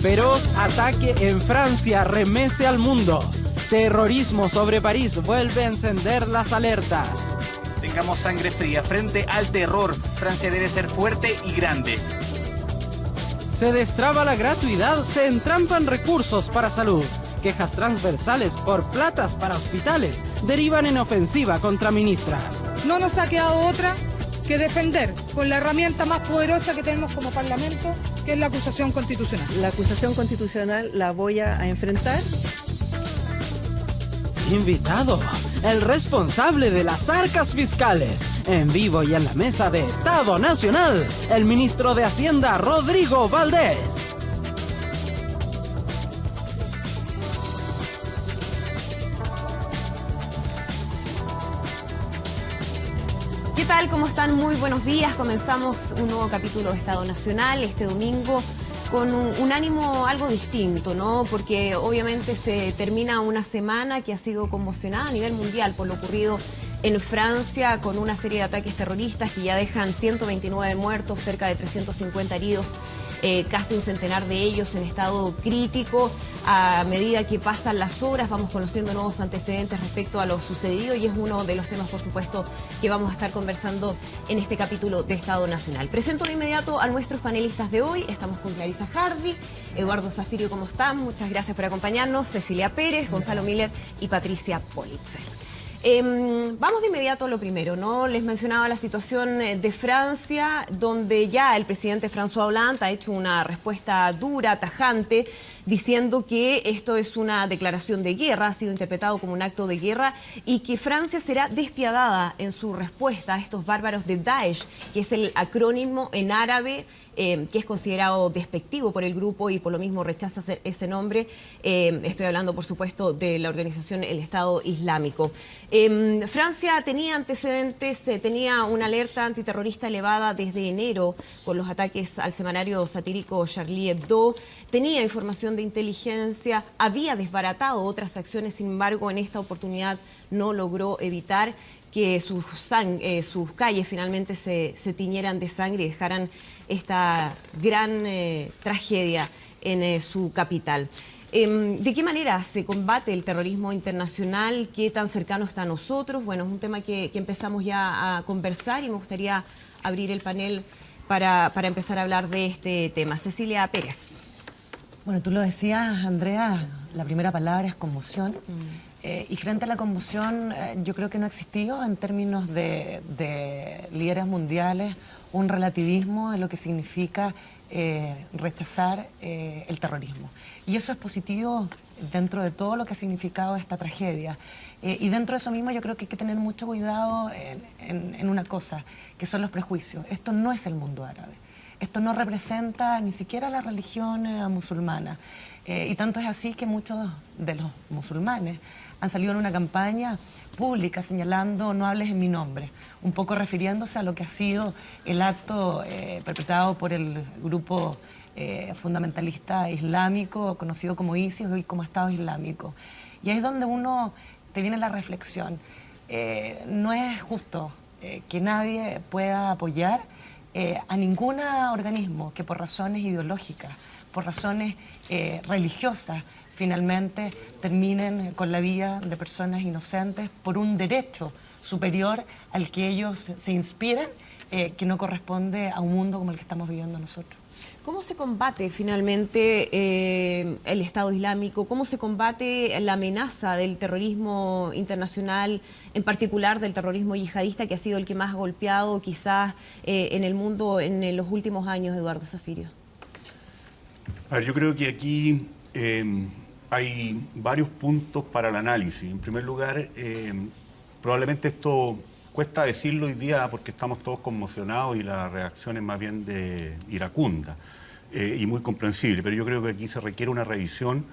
Feroz ataque en Francia remece al mundo. Terrorismo sobre París vuelve a encender las alertas. Tengamos sangre fría frente al terror. Francia debe ser fuerte y grande. Se destraba la gratuidad, se entrampan recursos para salud. Quejas transversales por platas para hospitales derivan en ofensiva contra ministra. No nos ha quedado otra que defender con la herramienta más poderosa que tenemos como Parlamento, que es la acusación constitucional. La acusación constitucional la voy a enfrentar. Invitado, el responsable de las arcas fiscales, en vivo y en la mesa de Estado Nacional, el ministro de Hacienda, Rodrigo Valdés. ¿Qué tal? ¿Cómo están? Muy buenos días. Comenzamos un nuevo capítulo de Estado Nacional este domingo con un ánimo algo distinto, ¿no? Porque obviamente se termina una semana que ha sido conmocionada a nivel mundial por lo ocurrido en Francia con una serie de ataques terroristas que ya dejan 129 muertos, cerca de 350 heridos. Casi un centenar de ellos en estado crítico. A medida que pasan las horas vamos conociendo nuevos antecedentes respecto a lo sucedido y es uno de los temas, por supuesto, que vamos a estar conversando en este capítulo de Estado Nacional. Presento de inmediato a nuestros panelistas de hoy. Estamos con Clarisa Hardy, Eduardo Zafirio, ¿cómo están? Muchas gracias por acompañarnos. Cecilia Pérez, Gonzalo Miller y Patricia Politzer. Vamos de inmediato a lo primero, ¿no? Les mencionaba la situación de Francia, donde ya el presidente François Hollande ha hecho una respuesta dura, tajante, diciendo que esto es una declaración de guerra, ha sido interpretado como un acto de guerra y que Francia será despiadada en su respuesta a estos bárbaros de Daesh, que es el acrónimo en árabe, que es considerado despectivo por el grupo y por lo mismo rechaza ese nombre. Estoy hablando, por supuesto, de la organización El Estado Islámico. Francia tenía antecedentes, tenía una alerta antiterrorista elevada desde enero con los ataques al semanario satírico Charlie Hebdo, tenía información de inteligencia, había desbaratado otras acciones, sin embargo, en esta oportunidad no logró evitar que sus calles finalmente se tiñeran de sangre y dejaran esta gran tragedia en su capital. ¿De qué manera se combate el terrorismo internacional? ¿Qué tan cercano está a nosotros? Bueno, es un tema que empezamos ya a conversar y me gustaría abrir el panel para empezar a hablar de este tema. Cecilia Pérez. Bueno, tú lo decías, Andrea, la primera palabra es conmoción. Y frente a la conmoción, yo creo que no ha existido en términos de líderes mundiales un relativismo en lo que significa rechazar el terrorismo. Y eso es positivo dentro de todo lo que ha significado esta tragedia. Y dentro de eso mismo yo creo que hay que tener mucho cuidado en una cosa, que son los prejuicios. Esto no es el mundo árabe. Esto no representa ni siquiera la religión musulmana. Y tanto es así que muchos de los musulmanes han salido en una campaña pública señalando "no hables en mi nombre", un poco refiriéndose a lo que ha sido el acto perpetrado por el grupo fundamentalista islámico, conocido como ISIS, hoy como Estado Islámico. Y ahí es donde uno te viene la reflexión. No es justo que nadie pueda apoyar a ningún organismo que por razones ideológicas, por razones religiosas, finalmente terminen con la vida de personas inocentes por un derecho superior al que ellos se inspiran, que no corresponde a un mundo como el que estamos viviendo nosotros. ¿Cómo se combate finalmente el Estado Islámico? ¿Cómo se combate la amenaza del terrorismo internacional, en particular del terrorismo yihadista, que ha sido el que más ha golpeado quizás en el mundo en los últimos años, Eduardo Zafirio? A ver, yo creo que aquí hay varios puntos para el análisis. En primer lugar, probablemente esto cuesta decirlo hoy día porque estamos todos conmocionados y la reacción es más bien de iracunda y muy comprensible, pero yo creo que aquí se requiere una revisión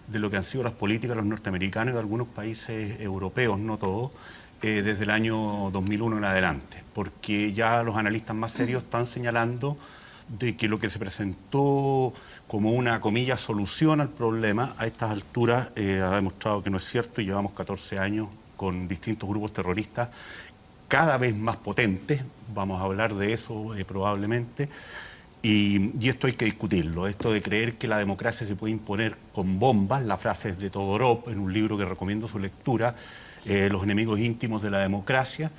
de lo que han sido las políticas de los norteamericanos y de algunos países europeos, no todos, desde el año 2001 en adelante, porque ya los analistas más serios están señalando de que lo que se presentó como una, comilla, solución al problema, a estas alturas ha demostrado que no es cierto y llevamos 14 años con distintos grupos terroristas cada vez más potentes, vamos a hablar de eso probablemente, Y esto hay que discutirlo, esto de creer que la democracia se puede imponer con bombas, la frase es de Todorov, en un libro que recomiendo su lectura, Los enemigos íntimos de la democracia,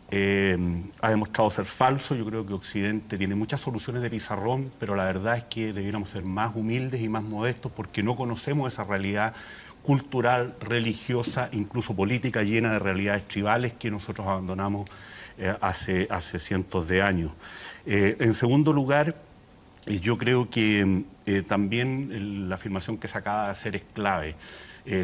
ha demostrado ser falso. Yo creo que Occidente tiene muchas soluciones de pizarrón, pero la verdad es que debiéramos ser más humildes y más modestos porque no conocemos esa realidad cultural, religiosa, incluso política, llena de realidades tribales que nosotros abandonamos hace cientos de años. En segundo lugar, yo creo que también la afirmación que se acaba de hacer es clave.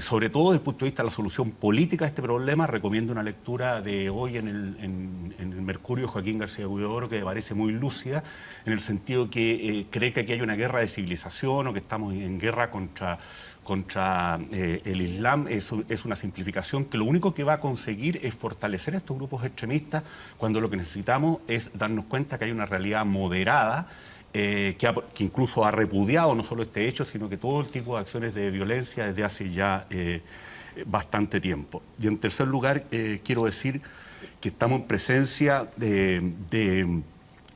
Sobre todo desde el punto de vista de la solución política de este problema, recomiendo una lectura de hoy en el Mercurio de Joaquín García Huidobro, que me parece muy lúcida, en el sentido que cree que aquí hay una guerra de civilización o que estamos en guerra contra el Islam. Es una simplificación que lo único que va a conseguir es fortalecer a estos grupos extremistas cuando lo que necesitamos es darnos cuenta que hay una realidad moderada que incluso ha repudiado no solo este hecho, sino que todo el tipo de acciones de violencia desde hace ya bastante tiempo. Y en tercer lugar, quiero decir que estamos en presencia de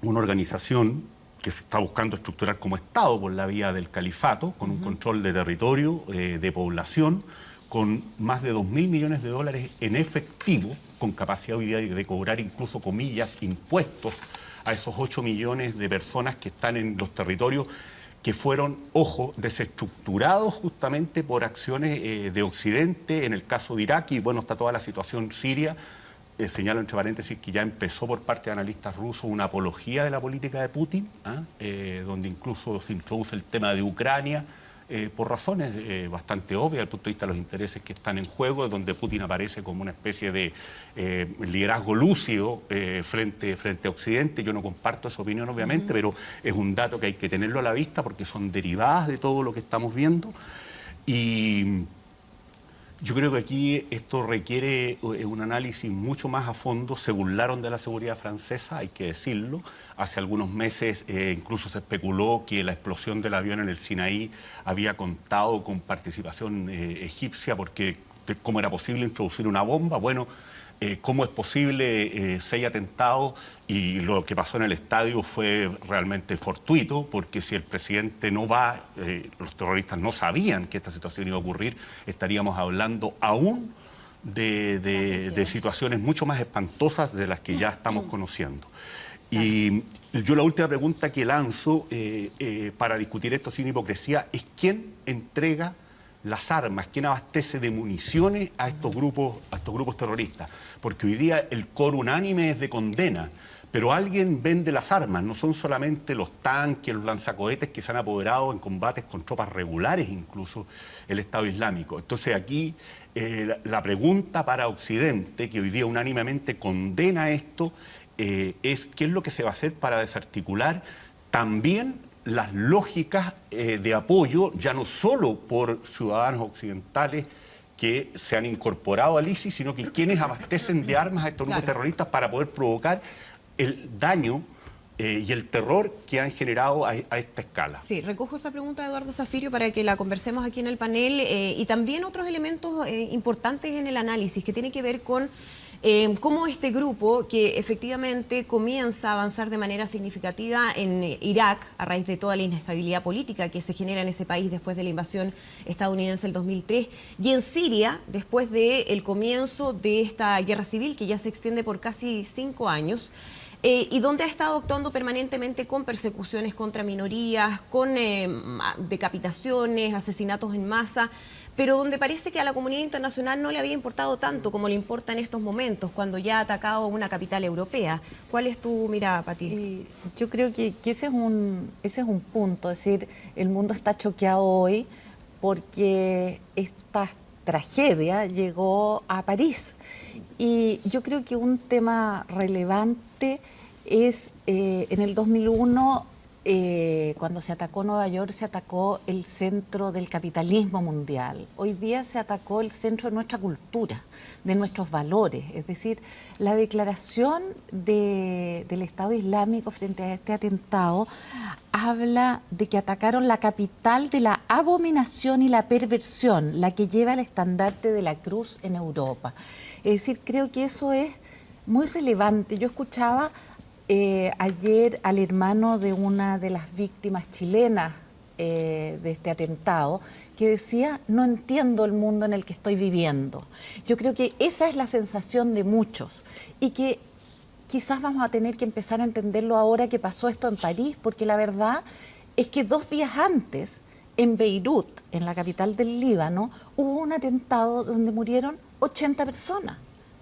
una organización que se está buscando estructurar como Estado por la vía del califato, con un control de territorio, de población, con más de 2.000 millones de dólares en efectivo, con capacidad hoy día de cobrar incluso, comillas, impuestos a esos 8 millones de personas que están en los territorios que fueron, ojo, desestructurados justamente por acciones de Occidente, en el caso de Irak, y bueno, está toda la situación siria. Señalo entre paréntesis que ya empezó por parte de analistas rusos una apología de la política de Putin, donde incluso se introduce el tema de Ucrania, por razones bastante obvias desde el punto de vista de los intereses que están en juego, donde Putin aparece como una especie de liderazgo lúcido frente a Occidente. Yo no comparto esa opinión, obviamente, pero es un dato que hay que tenerlo a la vista porque son derivadas de todo lo que estamos viendo. Y yo creo que aquí esto requiere un análisis mucho más a fondo. Se burlaron de la seguridad francesa, hay que decirlo. Hace algunos meses incluso se especuló que la explosión del avión en el Sinaí había contado con participación egipcia, porque ¿cómo era posible introducir una bomba? Bueno, ¿cómo es posible 6 atentados? Y lo que pasó en el estadio fue realmente fortuito, porque si el presidente no va, los terroristas no sabían que esta situación iba a ocurrir, estaríamos hablando aún de situaciones mucho más espantosas de las que ya estamos conociendo. Y yo la última pregunta que lanzo para discutir esto sin hipocresía es ¿quién entrega las armas, quién abastece de municiones a estos grupos terroristas? Porque hoy día el coro unánime es de condena, pero alguien vende las armas, no son solamente los tanques, los lanzacohetes que se han apoderado en combates con tropas regulares, incluso el Estado Islámico. Entonces aquí la pregunta para Occidente, que hoy día unánimemente condena esto, es qué es lo que se va a hacer para desarticular también las lógicas de apoyo, ya no solo por ciudadanos occidentales que se han incorporado al ISIS, sino que quienes abastecen de armas a estos grupos terroristas para poder provocar el daño y el terror que han generado a esta escala. Sí, recojo esa pregunta de Eduardo Zafirio para que la conversemos aquí en el panel y también otros elementos importantes en el análisis que tiene que ver con cómo este grupo, que efectivamente comienza a avanzar de manera significativa en Irak a raíz de toda la inestabilidad política que se genera en ese país después de la invasión estadounidense del 2003, y en Siria después del comienzo de esta guerra civil que ya se extiende por casi 5 años, y donde ha estado actuando permanentemente con persecuciones contra minorías, con decapitaciones, asesinatos en masa, pero donde parece que a la comunidad internacional no le había importado tanto como le importa en estos momentos, cuando ya ha atacado una capital europea. ¿Cuál es tu mirada, Pati? Yo creo que ese es un punto, es decir, el mundo está choqueado hoy porque esta tragedia llegó a París. Y yo creo que un tema relevante es en el 2001, cuando se atacó Nueva York, se atacó el centro del capitalismo mundial. Hoy día se atacó el centro de nuestra cultura, de nuestros valores. Es decir, la declaración del Estado Islámico frente a este atentado habla de que atacaron la capital de la abominación y la perversión, la que lleva el estandarte de la cruz en Europa. Es decir, creo que eso es muy relevante. Yo escuchaba ayer al hermano de una de las víctimas chilenas de este atentado, que decía: no entiendo el mundo en el que estoy viviendo. Yo creo que esa es la sensación de muchos y que quizás vamos a tener que empezar a entenderlo ahora que pasó esto en París, porque la verdad es que 2 días antes, en Beirut, en la capital del Líbano, hubo un atentado donde murieron 80 personas.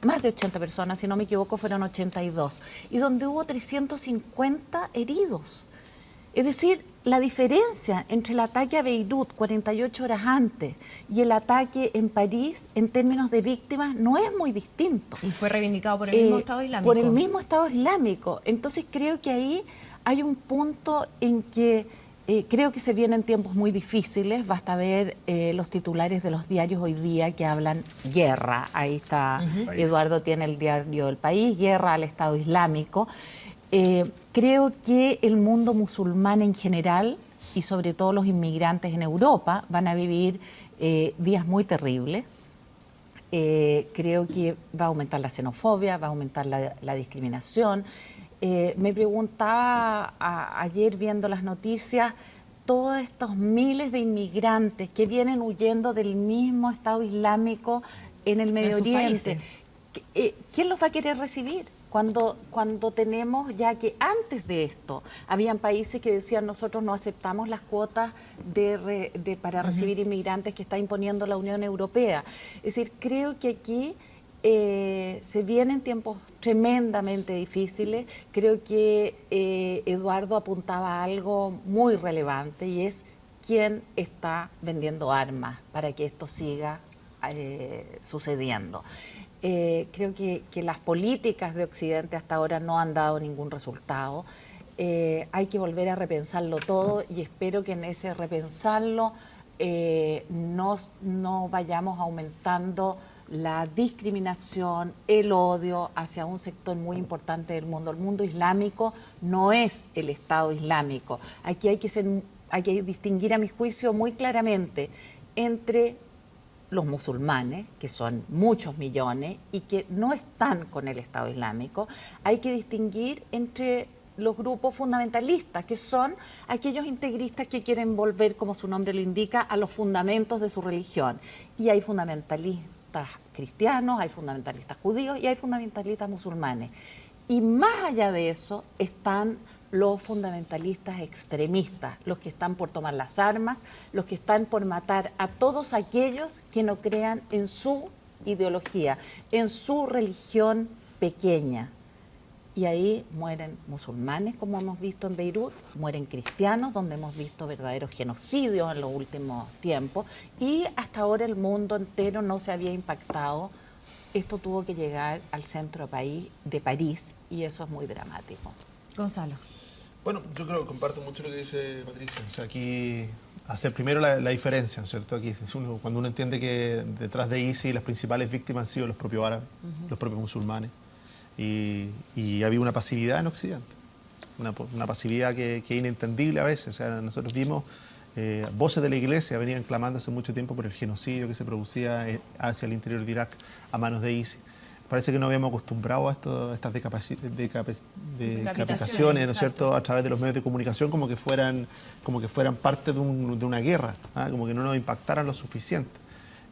Más de 80 personas, si no me equivoco, fueron 82, y donde hubo 350 heridos. Es decir, la diferencia entre el ataque a Beirut 48 horas antes y el ataque en París, en términos de víctimas, no es muy distinto. Y fue reivindicado por el mismo Estado Islámico. Por el mismo Estado Islámico. Entonces creo que ahí hay un punto en que creo que se vienen tiempos muy difíciles. Basta ver los titulares de los diarios hoy día que hablan guerra. Ahí está, Eduardo tiene el diario El País, guerra al Estado Islámico. Creo que el mundo musulmán en general, y sobre todo los inmigrantes en Europa, van a vivir días muy terribles. Creo que va a aumentar la xenofobia, va a aumentar la discriminación. Me preguntaba ayer viendo las noticias, todos estos miles de inmigrantes que vienen huyendo del mismo Estado Islámico en el Medio Oriente, ¿quién los va a querer recibir? Cuando tenemos ya que antes de esto habían países que decían: nosotros no aceptamos las cuotas para recibir inmigrantes que está imponiendo la Unión Europea. Es decir, creo que aquí se vienen tiempos tremendamente difíciles. Creo que Eduardo apuntaba a algo muy relevante, y es quién está vendiendo armas para que esto siga sucediendo. Creo que las políticas de Occidente hasta ahora no han dado ningún resultado. Hay que volver a repensarlo todo, y espero que en ese repensarlo no vayamos aumentando la discriminación, el odio hacia un sector muy importante del mundo. El mundo islámico no es el Estado Islámico. Aquí hay que distinguir, a mi juicio, muy claramente entre los musulmanes, que son muchos millones y que no están con el Estado Islámico. Hay que distinguir entre los grupos fundamentalistas, que son aquellos integristas que quieren volver, como su nombre lo indica, a los fundamentos de su religión. Y hay fundamentalistas cristianos, hay fundamentalistas judíos y hay fundamentalistas musulmanes. Y más allá de eso están los fundamentalistas extremistas, los que están por tomar las armas, los que están por matar a todos aquellos que no crean en su ideología, en su religión pequeña. Y ahí mueren musulmanes, como hemos visto en Beirut, mueren cristianos, donde hemos visto verdaderos genocidios en los últimos tiempos, y hasta ahora el mundo entero no se había impactado. Esto tuvo que llegar al centro de París, y eso es muy dramático. Gonzalo. Bueno, yo creo que comparto mucho lo que dice Patricia. O sea, aquí hacer primero la diferencia, ¿no es cierto? Aquí cuando uno entiende que detrás de ISIS las principales víctimas han sido los propios árabes, los propios musulmanes, y había una pasividad en Occidente, una pasividad que es inentendible a veces. O sea, nosotros vimos voces de la Iglesia venían clamando hace mucho tiempo por el genocidio que se producía hacia el interior de Irak a manos de ISIS. Parece que no habíamos acostumbrado a estas decapitaciones, ¿no es cierto?, a través de los medios de comunicación, como que fueran parte de una guerra, como que no nos impactaran lo suficiente.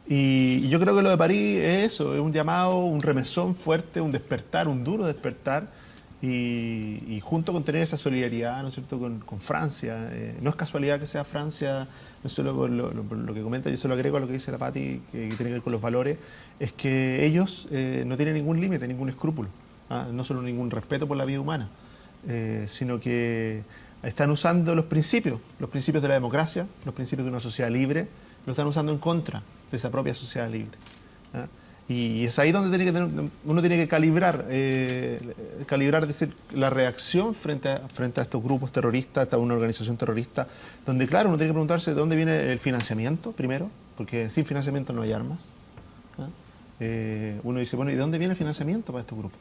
Y yo creo que lo de París es eso, es un llamado, un remesón fuerte, un despertar, un duro despertar, y junto con tener esa solidaridad, ¿no es cierto?, con Francia. No es casualidad que sea Francia, no solo por lo que comenta, yo se lo agrego a lo que dice la Pati, que tiene que ver con los valores, es que ellos no tienen ningún límite, ningún escrúpulo, no solo ningún respeto por la vida humana, sino que están usando los principios de la democracia, los principios de una sociedad libre, lo están usando en contra de esa propia sociedad libre. Y es ahí donde uno tiene que calibrar, decir, la reacción frente a estos grupos terroristas, a una organización terrorista, donde, claro, uno tiene que preguntarse de dónde viene el financiamiento, primero, porque sin financiamiento no hay armas. Uno dice, bueno, ¿y de dónde viene el financiamiento para estos grupos?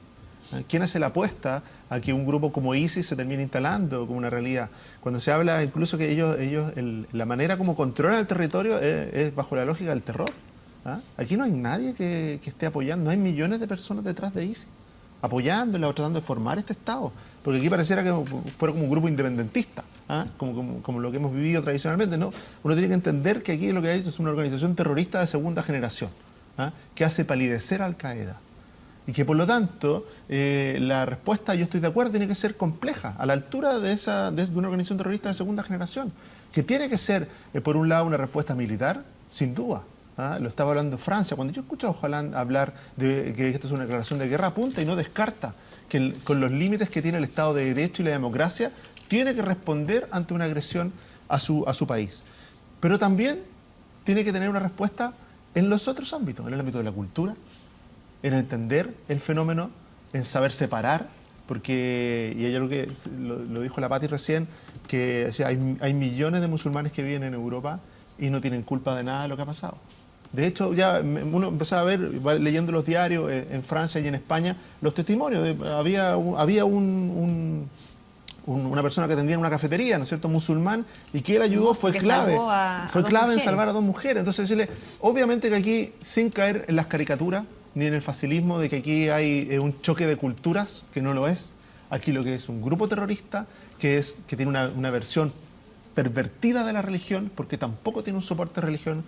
¿Quién hace la apuesta a que un grupo como ISIS se termine instalando como una realidad? Cuando se habla incluso que la manera como controlan el territorio es bajo la lógica del terror. Aquí no hay nadie que esté apoyando, no hay millones de personas detrás de ISIS. apoyándola o tratando de formar este Estado. Porque aquí pareciera que fuera como un grupo independentista, como lo que hemos vivido tradicionalmente. No, uno tiene que entender que aquí lo que hay es una organización terrorista de segunda generación, que hace palidecer a Al-Qaeda. Y que por lo tanto la respuesta, yo estoy de acuerdo, tiene que ser compleja, a la altura de una organización terrorista de segunda generación, que tiene que ser, por un lado, una respuesta militar, sin duda. Lo estaba hablando Francia. Cuando yo escucho a Hollande hablar de que esto es una declaración de guerra, apunta y no descarta que con los límites que tiene el Estado de Derecho y la democracia, tiene que responder ante una agresión a su país. Pero también tiene que tener una respuesta en los otros ámbitos, en el ámbito de la cultura, en entender el fenómeno, en saber separar, porque, y ella lo dijo la Pati recién, que o sea, hay millones de musulmanes que viven en Europa y no tienen culpa de nada de lo que ha pasado. De hecho, ya uno empezaba a ver, leyendo los diarios en Francia y en España, los testimonios. Había una persona que atendía en una cafetería, ¿no es cierto?, musulmán, y que él ayudó, fue clave en salvar a 2 mujeres. Entonces, decirle, obviamente que aquí, sin caer en las caricaturas, ni en el facilismo de que aquí hay un choque de culturas, que no lo es. Aquí lo que es un grupo terrorista que tiene una versión pervertida de la religión, porque tampoco tiene un soporte de religión.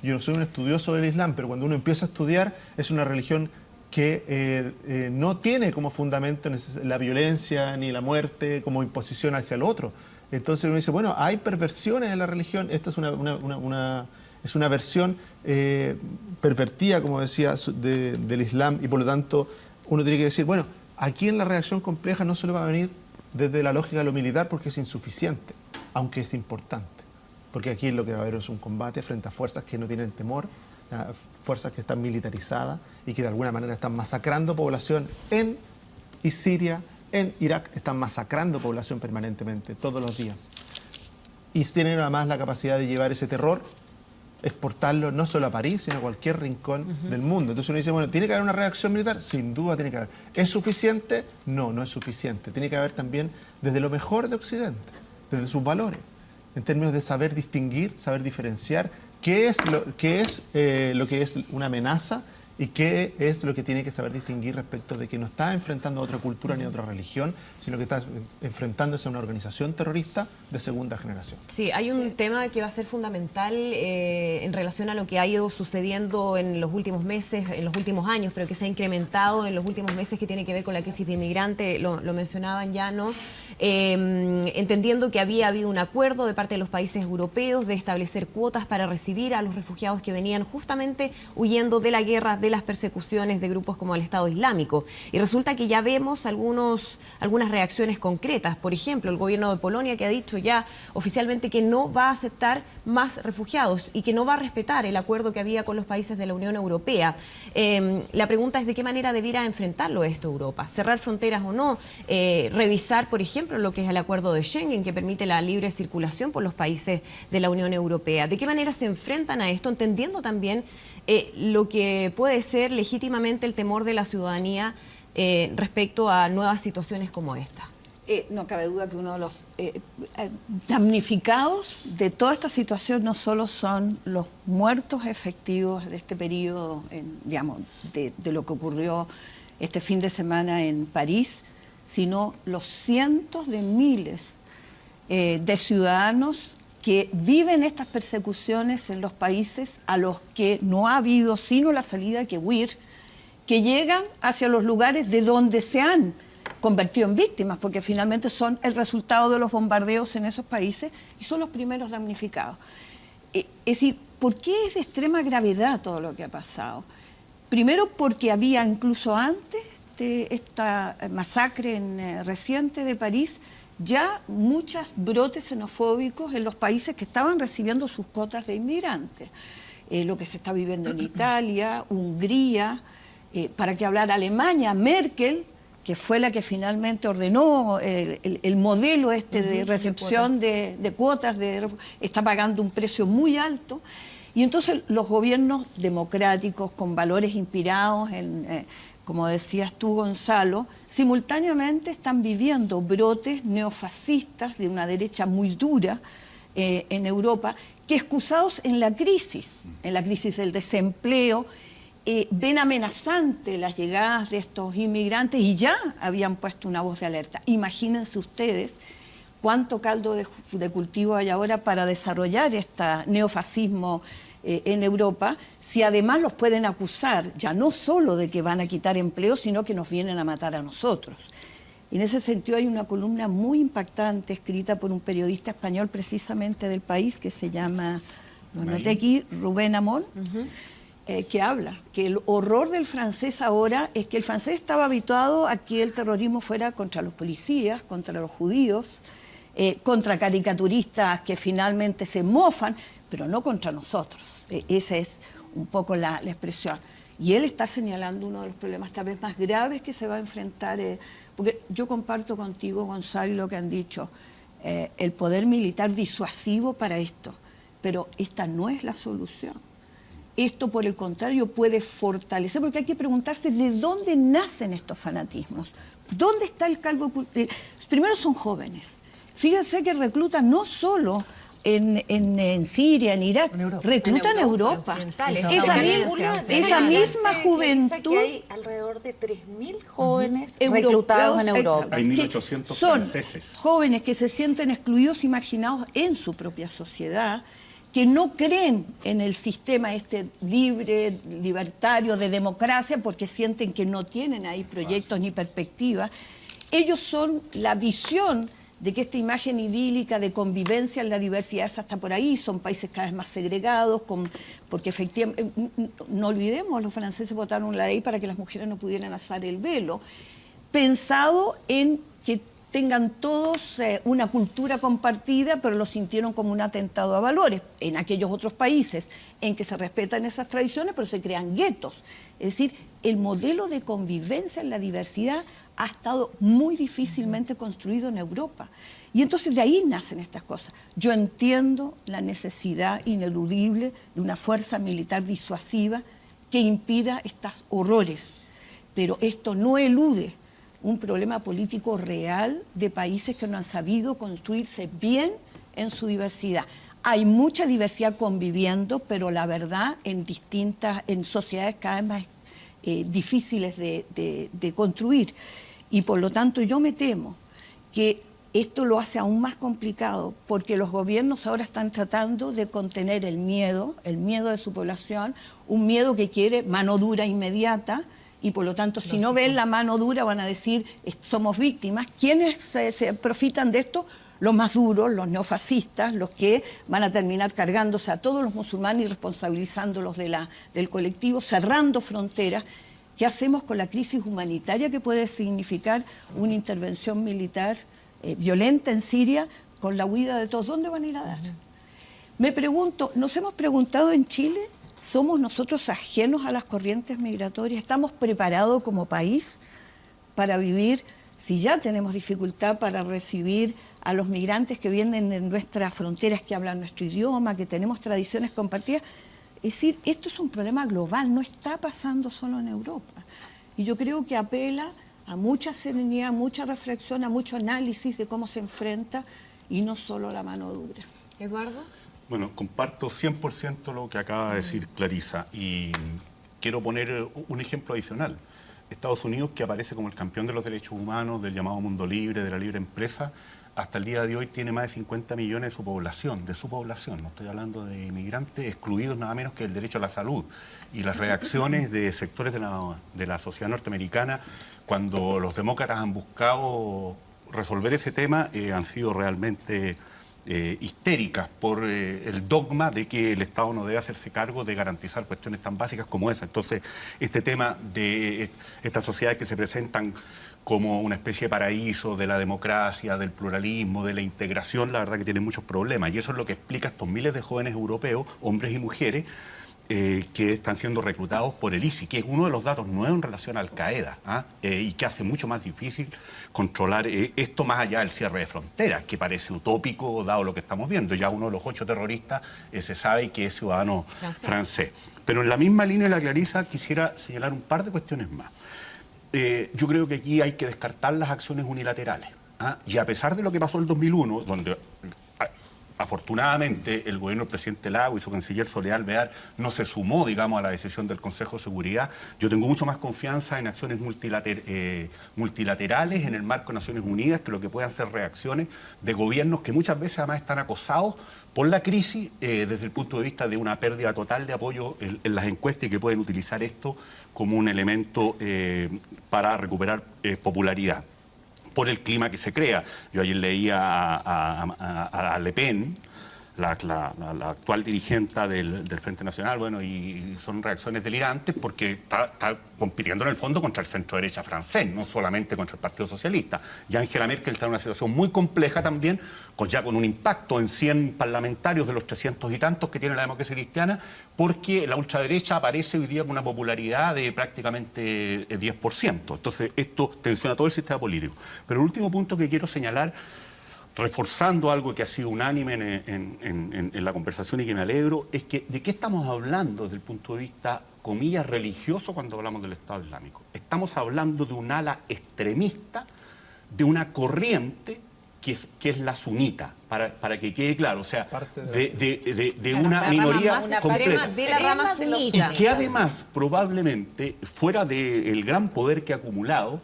Yo no soy un estudioso del Islam, pero cuando uno empieza a estudiar, es una religión que no tiene como fundamento la violencia ni la muerte como imposición hacia el otro. Entonces uno dice, bueno, hay perversiones en la religión, esta es una versión pervertida, como decía, del Islam, y por lo tanto uno tiene que decir, bueno, aquí en la reacción compleja no se le va a venir desde la lógica de lo militar porque es insuficiente, aunque es importante. Porque aquí lo que va a haber es un combate frente a fuerzas que no tienen temor, fuerzas que están militarizadas y que de alguna manera están masacrando población en Siria, en Irak, están masacrando población permanentemente, todos los días. Y tienen además la capacidad de llevar ese terror, exportarlo no solo a París, sino a cualquier rincón del mundo. Entonces uno dice, bueno, ¿tiene que haber una reacción militar? Sin duda tiene que haber. ¿Es suficiente? No, no es suficiente. Tiene que haber también desde lo mejor de Occidente, desde sus valores, en términos de saber distinguir, saber diferenciar qué es lo que es una amenaza y qué es lo que tiene que saber distinguir respecto de que no está enfrentando a otra cultura ni a otra religión, sino que está enfrentándose a una organización terrorista de segunda generación. Sí, hay un tema que va a ser fundamental en relación a lo que ha ido sucediendo en los últimos meses, en los últimos años, pero que se ha incrementado en los últimos meses, que tiene que ver con la crisis de inmigrante, lo mencionaban ya, ¿no? Entendiendo que había habido un acuerdo de parte de los países europeos de establecer cuotas para recibir a los refugiados que venían justamente huyendo de la guerra, de las persecuciones de grupos como el Estado Islámico. Y resulta que ya vemos algunas reacciones concretas. Por ejemplo, el gobierno de Polonia, que ha dicho ya oficialmente que no va a aceptar más refugiados y que no va a respetar el acuerdo que había con los países de la Unión Europea. La pregunta es de qué manera debiera enfrentarlo esto Europa. ¿Cerrar fronteras o no? Revisar, por ejemplo, lo que es el acuerdo de Schengen, que permite la libre circulación por los países de la Unión Europea. ¿De qué manera se enfrentan a esto? Entendiendo también lo que puede ser legítimamente el temor de la ciudadanía respecto a nuevas situaciones como esta. No cabe duda que uno de los damnificados de toda esta situación no solo son los muertos efectivos de este periodo, digamos, de lo que ocurrió este fin de semana en París, sino los cientos de miles de ciudadanos que viven estas persecuciones en los países a los que no ha habido sino la salida que huir, que llegan hacia los lugares de donde se han convertido en víctimas, porque finalmente son el resultado de los bombardeos en esos países y son los primeros damnificados. Es decir, ¿por qué es de extrema gravedad todo lo que ha pasado? Primero porque había incluso antes de esta masacre reciente de París, ya muchos brotes xenofóbicos en los países que estaban recibiendo sus cuotas de inmigrantes. Lo que se está viviendo en Italia, Hungría, para qué hablar Alemania, Merkel, que fue la que finalmente ordenó el modelo de recepción de cuotas, está pagando un precio muy alto. Y entonces los gobiernos democráticos con valores inspirados en... como decías tú, Gonzalo, simultáneamente están viviendo brotes neofascistas de una derecha muy dura en Europa, que excusados en la crisis del desempleo, ven amenazante las llegadas de estos inmigrantes y ya habían puesto una voz de alerta. Imagínense ustedes cuánto caldo de cultivo hay ahora para desarrollar este neofascismo en Europa, si además los pueden acusar ya no solo de que van a quitar empleo, sino que nos vienen a matar a nosotros. En ese sentido hay una columna muy impactante escrita por un periodista español precisamente del País que se llama, lo noté aquí, Rubén Amón, que habla que el horror del francés ahora es que el francés estaba habituado a que el terrorismo fuera contra los policías, contra los judíos, contra caricaturistas que finalmente se mofan, pero no contra nosotros. Esa es un poco la expresión. Y él está señalando uno de los problemas tal vez más graves que se va a enfrentar, porque yo comparto contigo, Gonzalo, lo que han dicho, el poder militar disuasivo para esto, pero esta no es la solución. Esto, por el contrario, puede fortalecer, porque hay que preguntarse de dónde nacen estos fanatismos. ¿Dónde está el calvo? Primero son jóvenes. Fíjense que reclutan no solo en Siria, en Irak, reclutan en Europa. Esa misma juventud. Que hay alrededor de 3.000 jóvenes reclutados en Europa. Hay 1.800 son franceses. Jóvenes que se sienten excluidos y marginados en su propia sociedad, que no creen en el sistema libre, libertario, de democracia, porque sienten que no tienen ahí proyectos ni perspectivas. Ellos son la visión de que esta imagen idílica de convivencia en la diversidad es hasta por ahí, son países cada vez más segregados, porque efectivamente, no olvidemos, los franceses votaron la ley para que las mujeres no pudieran alzar el velo, pensado en que tengan todos una cultura compartida, pero lo sintieron como un atentado a valores. En aquellos otros países en que se respetan esas tradiciones, pero se crean guetos. Es decir, el modelo de convivencia en la diversidad ha estado muy difícilmente construido en Europa. Y entonces de ahí nacen estas cosas. Yo entiendo la necesidad ineludible de una fuerza militar disuasiva que impida estos horrores, pero esto no elude un problema político real de países que no han sabido construirse bien en su diversidad. Hay mucha diversidad conviviendo, pero la verdad en sociedades cada vez más difíciles de construir. Y por lo tanto yo me temo que esto lo hace aún más complicado, porque los gobiernos ahora están tratando de contener el miedo de su población, un miedo que quiere mano dura inmediata, y por lo tanto, si no ven la mano dura, van a decir, somos víctimas. ¿Quiénes se profitan de esto? Los más duros, los neofascistas, los que van a terminar cargándose a todos los musulmanes y responsabilizándolos del colectivo, cerrando fronteras. ¿Qué hacemos con la crisis humanitaria que puede significar una intervención militar violenta en Siria con la huida de todos? ¿Dónde van a ir a dar? Me pregunto, ¿nos hemos preguntado en Chile? ¿Somos nosotros ajenos a las corrientes migratorias? ¿Estamos preparados como país para vivir, si ya tenemos dificultad para recibir a los migrantes que vienen de nuestras fronteras, que hablan nuestro idioma, que tenemos tradiciones compartidas? Es decir, esto es un problema global, no está pasando solo en Europa. Y yo creo que apela a mucha serenidad, mucha reflexión, a mucho análisis de cómo se enfrenta y no solo la mano dura. Eduardo. Bueno, comparto 100% lo que acaba de decir Clarisa y quiero poner un ejemplo adicional. Estados Unidos, que aparece como el campeón de los derechos humanos, del llamado mundo libre, de la libre empresa, hasta el día de hoy tiene más de 50 millones de su población, no estoy hablando de inmigrantes, excluidos nada menos que el derecho a la salud. Y las reacciones de sectores de la sociedad norteamericana, cuando los demócratas han buscado resolver ese tema, han sido realmente histéricas por el dogma de que el Estado no debe hacerse cargo de garantizar cuestiones tan básicas como esa. Entonces, este tema de estas sociedades que se presentan como una especie de paraíso de la democracia, del pluralismo, de la integración, la verdad que tiene muchos problemas. Y eso es lo que explica estos miles de jóvenes europeos, hombres y mujeres, que están siendo reclutados por el ISIS, que es uno de los datos nuevos en relación a Al-Qaeda, y que hace mucho más difícil controlar esto más allá del cierre de fronteras, que parece utópico dado lo que estamos viendo. Ya uno de los 8 terroristas se sabe que es ciudadano francés. Pero en la misma línea de la Clarisa quisiera señalar un par de cuestiones más. Yo creo que aquí hay que descartar las acciones unilaterales. Y a pesar de lo que pasó en el 2001, donde afortunadamente el gobierno del presidente Lago y su canciller Soledad Alvear no se sumó, digamos, a la decisión del Consejo de Seguridad. Yo tengo mucho más confianza en acciones multilaterales en el marco de Naciones Unidas que lo que puedan ser reacciones de gobiernos que muchas veces además están acosados por la crisis desde el punto de vista de una pérdida total de apoyo en las encuestas y que pueden utilizar esto como un elemento para recuperar popularidad por el clima que se crea. Yo ayer leía a Le Pen, la actual dirigente del Frente Nacional, bueno, y son reacciones delirantes porque está compitiendo en el fondo contra el centro derecha francés, no solamente contra el Partido Socialista. Y Angela Merkel está en una situación muy compleja también, ya con un impacto en 100 parlamentarios de los 300 y tantos que tiene la democracia cristiana, porque la ultraderecha aparece hoy día con una popularidad de prácticamente 10%. Entonces esto tensiona todo el sistema político. Pero el último punto que quiero señalar, reforzando algo que ha sido unánime en la conversación y que me alegro, es que ¿de qué estamos hablando desde el punto de vista, comillas, religioso cuando hablamos del Estado Islámico? Estamos hablando de un ala extremista, de una corriente que es la sunita, para que quede claro, o sea, de una minoría completa. De la rama sunita. Y que además, probablemente, fuera del gran poder que ha acumulado,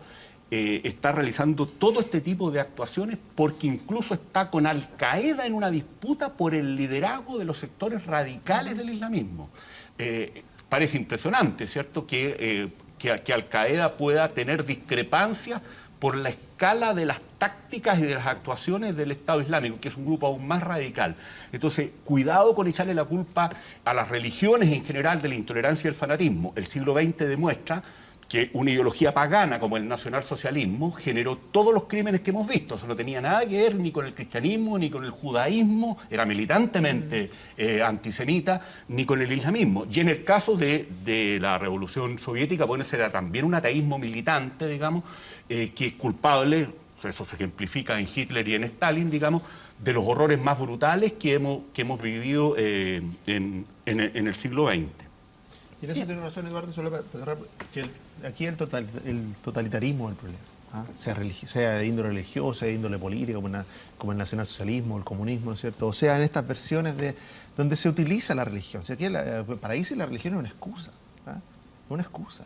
está realizando todo este tipo de actuaciones porque incluso está con Al-Qaeda en una disputa por el liderazgo de los sectores radicales del islamismo. Parece impresionante, ¿cierto?, que Al-Qaeda pueda tener discrepancias por la escala de las tácticas y de las actuaciones del Estado Islámico, que es un grupo aún más radical. Entonces, cuidado con echarle la culpa a las religiones en general de la intolerancia y el fanatismo. El siglo XX demuestra que una ideología pagana como el nacionalsocialismo generó todos los crímenes que hemos visto. Eso no tenía nada que ver ni con el cristianismo, ni con el judaísmo, era militantemente antisemita, ni con el islamismo. Y en el caso de la Revolución Soviética, bueno, ese era también un ateísmo militante, digamos, que es culpable, eso se ejemplifica en Hitler y en Stalin, digamos, de los horrores más brutales que hemos vivido en el siglo XX. Y en eso tiene razón Eduardo, solo que aquí el totalitarismo es el problema. Sea de índole religiosa, sea de índole política, como el nacionalsocialismo, el comunismo, ¿no es cierto? O sea, en estas versiones donde se utiliza la religión. O sea, aquí para ISIS la religión es una excusa. Una excusa.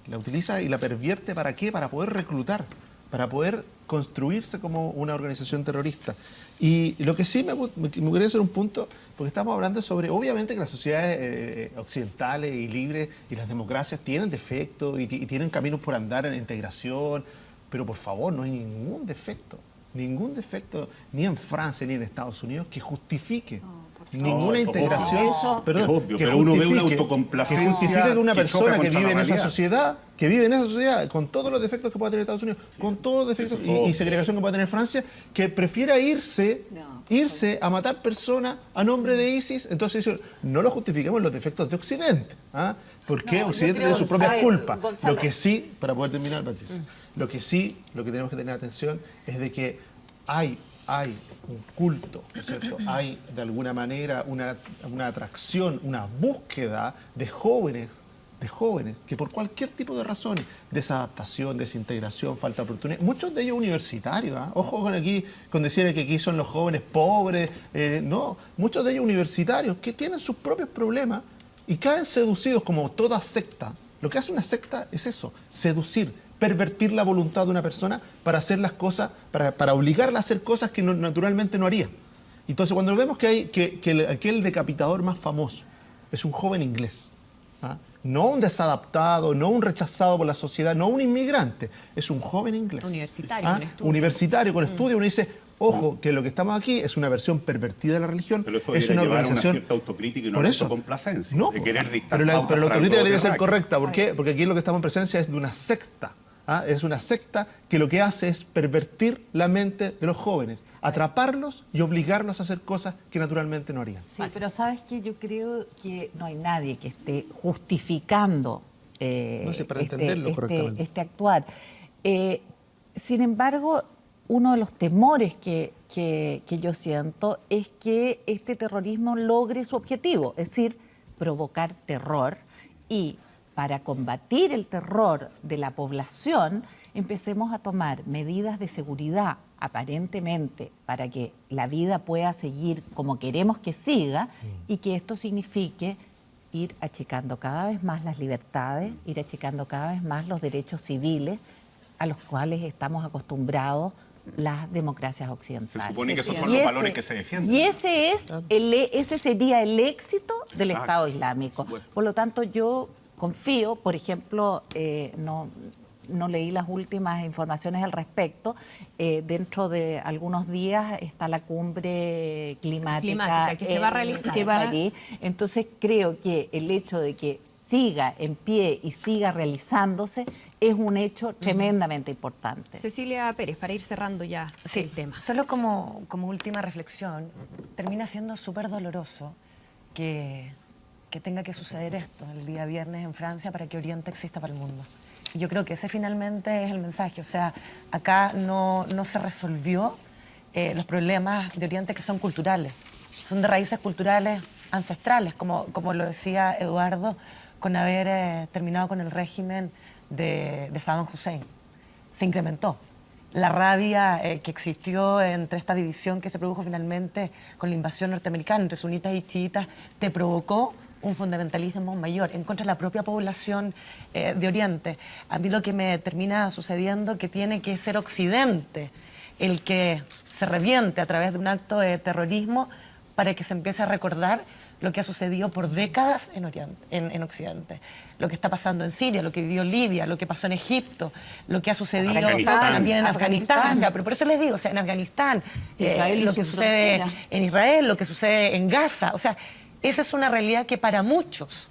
La utiliza y la pervierte ¿para qué? Para poder reclutar, para poder construirse como una organización terrorista. Y lo que sí me gustaría hacer un punto, porque estamos hablando sobre, obviamente que las sociedades occidentales y libres y las democracias tienen defectos y tienen caminos por andar en la integración, pero por favor, no hay ningún defecto, ni en Francia ni en Estados Unidos que justifique ninguna integración, pero uno ve una autocomplacencia que justifique que una persona que vive en esa sociedad, con todos los defectos que pueda tener Estados Unidos, con todos los defectos y segregación que pueda tener Francia, que prefiera irse a matar personas a nombre de ISIS. Entonces no lo justifiquemos los defectos de Occidente, porque Occidente tiene sus propias culpas. Lo que sí, para poder terminar, Patricia, lo que tenemos que tener atención es de que hay un culto, ¿no es cierto? Hay de alguna manera una atracción, una búsqueda de jóvenes que por cualquier tipo de razones, desadaptación, desintegración, falta de oportunidad, muchos de ellos universitarios, ojo con decir que aquí son los jóvenes pobres, no, muchos de ellos universitarios que tienen sus propios problemas y caen seducidos como toda secta. Lo que hace una secta es eso, seducir, pervertir la voluntad de una persona para hacer las cosas, para obligarla a hacer cosas que naturalmente no haría. Entonces, cuando vemos que aquel decapitador más famoso es un joven inglés, no un desadaptado, no un rechazado por la sociedad, no un inmigrante, es un joven inglés. Universitario, con estudio. Universitario, con estudio, uno dice, ojo, que lo que estamos aquí es una versión pervertida de la religión, pero eso es una organización... Una cierta autocrítica y no por eso, autocomplacencia, no, de querer dictar pero la autocrítica tiene que ser correcta. ¿Por qué? qué? Porque aquí lo que estamos en presencia es de una secta. Es una secta que lo que hace es pervertir la mente de los jóvenes, atraparlos y obligarlos a hacer cosas que naturalmente no harían. Sí, pero ¿sabes qué? Yo creo que no hay nadie que esté justificando este actuar. Sin embargo, uno de los temores que yo siento es que este terrorismo logre su objetivo, es decir, provocar terror, y para combatir el terror de la población empecemos a tomar medidas de seguridad aparentemente para que la vida pueda seguir como queremos que siga y que esto signifique ir achicando cada vez más las libertades, ir achicando cada vez más los derechos civiles a los cuales estamos acostumbrados las democracias occidentales. Se supone que esos son los valores que se defienden. Y ese sería el éxito del Exacto. Estado Islámico. Por lo tanto, yo confío, por ejemplo, no leí las últimas informaciones al respecto. Dentro de algunos días está la cumbre climática que se va a realizar. París. Entonces creo que el hecho de que siga en pie y siga realizándose es un hecho tremendamente importante. Cecilia Pérez, para ir cerrando ya el tema. Solo como última reflexión, termina siendo súper doloroso que tenga que suceder esto el día viernes en Francia para que Oriente exista para el mundo. Y yo creo que ese finalmente es el mensaje. O sea, acá no se resolvió los problemas de Oriente que son culturales. Son de raíces culturales ancestrales, como lo decía Eduardo, con haber terminado con el régimen de Saddam Hussein. Se incrementó. La rabia que existió entre esta división que se produjo finalmente con la invasión norteamericana entre sunitas y chiitas te provocó un fundamentalismo mayor en contra de la propia población de Oriente. A mí lo que me termina sucediendo es que tiene que ser Occidente el que se reviente a través de un acto de terrorismo para que se empiece a recordar lo que ha sucedido por décadas en Occidente. Lo que está pasando en Siria, lo que vivió Libia, lo que pasó en Egipto, lo que ha sucedido también en Afganistán. O sea, pero por eso les digo, o sea, en Afganistán, lo que sucede en Israel, lo que sucede en Gaza. O sea, esa es una realidad que para muchos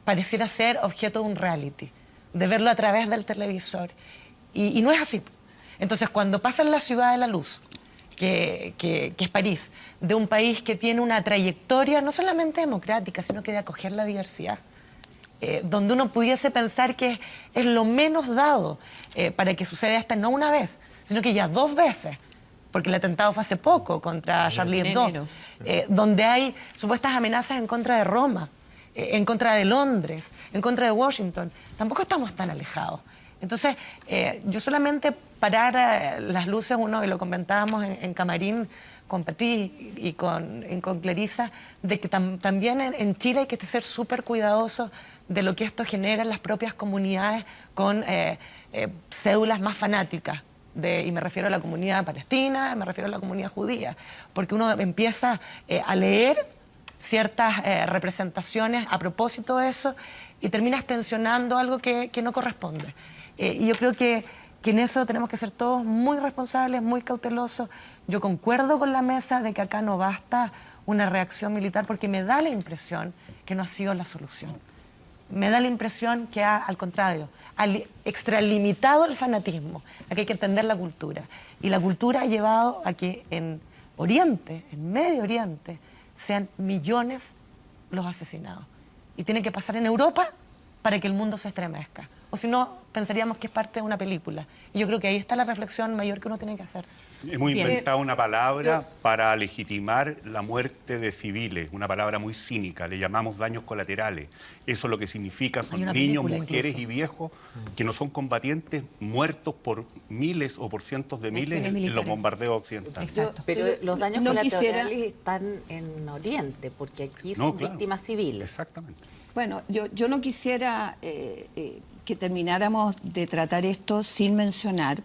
pareciera ser objeto de un reality, de verlo a través del televisor. Y no es así. Entonces, cuando pasa en la ciudad de la luz, que es París, de un país que tiene una trayectoria no solamente democrática, sino que de acoger la diversidad, donde uno pudiese pensar que es lo menos dado para que suceda esta no una vez, sino que ya 2 veces, porque el atentado fue hace poco contra Charlie Hebdo, donde hay supuestas amenazas en contra de Roma, en contra de Londres, en contra de Washington. Tampoco estamos tan alejados. Entonces, yo solamente parar las luces, uno, y lo comentábamos en Camarín con Patrice y con Clarisa, de que también en Chile hay que ser súper cuidadosos de lo que esto genera en las propias comunidades con cédulas más fanáticas. Y me refiero a la comunidad palestina, me refiero a la comunidad judía, porque uno empieza a leer ciertas representaciones a propósito de eso y terminas tensionando algo que no corresponde. Y yo creo que en eso tenemos que ser todos muy responsables, muy cautelosos. Yo concuerdo con la mesa de que acá no basta una reacción militar, porque me da la impresión que no ha sido la solución. Me da la impresión que al contrario, ha extralimitado el fanatismo, a que hay que entender la cultura. Y la cultura ha llevado a que en Oriente, en Medio Oriente, sean millones los asesinados. Y tiene que pasar en Europa para que el mundo se estremezca. O si no, pensaríamos que es parte de una película. Y yo creo que ahí está la reflexión mayor que uno tiene que hacerse. Hemos inventado una palabra para legitimar la muerte de civiles, una palabra muy cínica, le llamamos daños colaterales. Eso lo que significa son niños, mujeres y viejos que no son combatientes, muertos por miles o por cientos de miles en los bombardeos occidentales. Pero los daños colaterales están en Oriente, porque aquí son víctimas civiles. Exactamente. Bueno, yo no quisiera que termináramos de tratar esto sin mencionar,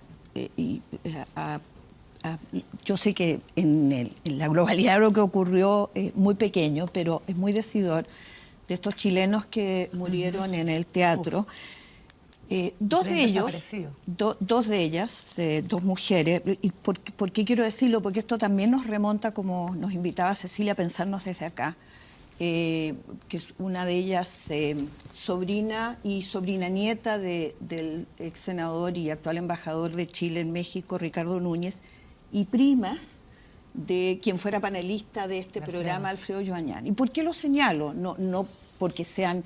yo sé que en la globalidad de lo que ocurrió es muy pequeño, pero es muy decidor, de estos chilenos que murieron en el teatro. Dos de ellas, dos mujeres, y ¿por qué quiero decirlo? Porque esto también nos remonta, como nos invitaba Cecilia, a pensarnos desde acá. Que es una de ellas sobrina y sobrina nieta del ex senador y actual embajador de Chile en México, Ricardo Núñez, y primas de quien fuera panelista de este programa, Alfredo Joañán. ¿Y por qué lo señalo? No porque sean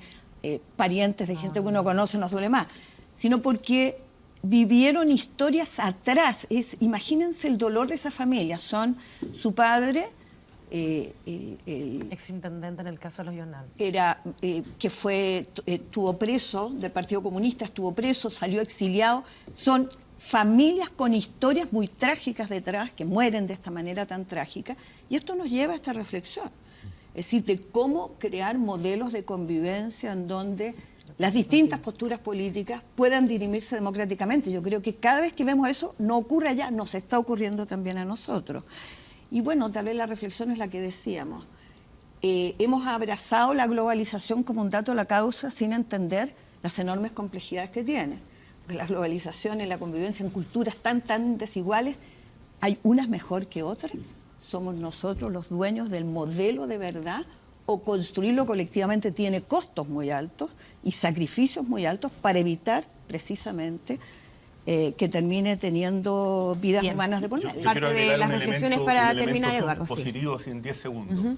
parientes de gente que uno conoce, nos duele más, sino porque vivieron historias atrás. Imagínense el dolor de esa familia. Son su padre, el exintendente en el caso de los Jonan. Era estuvo preso del Partido Comunista, estuvo preso, salió exiliado. Son familias con historias muy trágicas detrás, que mueren de esta manera tan trágica, y esto nos lleva a esta reflexión. Es decir, de cómo crear modelos de convivencia en donde las distintas posturas políticas puedan dirimirse democráticamente. Yo creo que cada vez que vemos eso, no ocurre allá, nos está ocurriendo también a nosotros. Y bueno, tal vez la reflexión es la que decíamos. Hemos abrazado la globalización como un dato de la causa sin entender las enormes complejidades que tiene. Porque la globalización y la convivencia en culturas tan desiguales, hay unas mejor que otras. Somos nosotros los dueños del modelo de verdad, o construirlo colectivamente tiene costos muy altos y sacrificios muy altos para evitar precisamente que termine teniendo vidas humanas de por medio. Parte de las reflexiones para terminar, Eduardo. Positivo, en 10 segundos.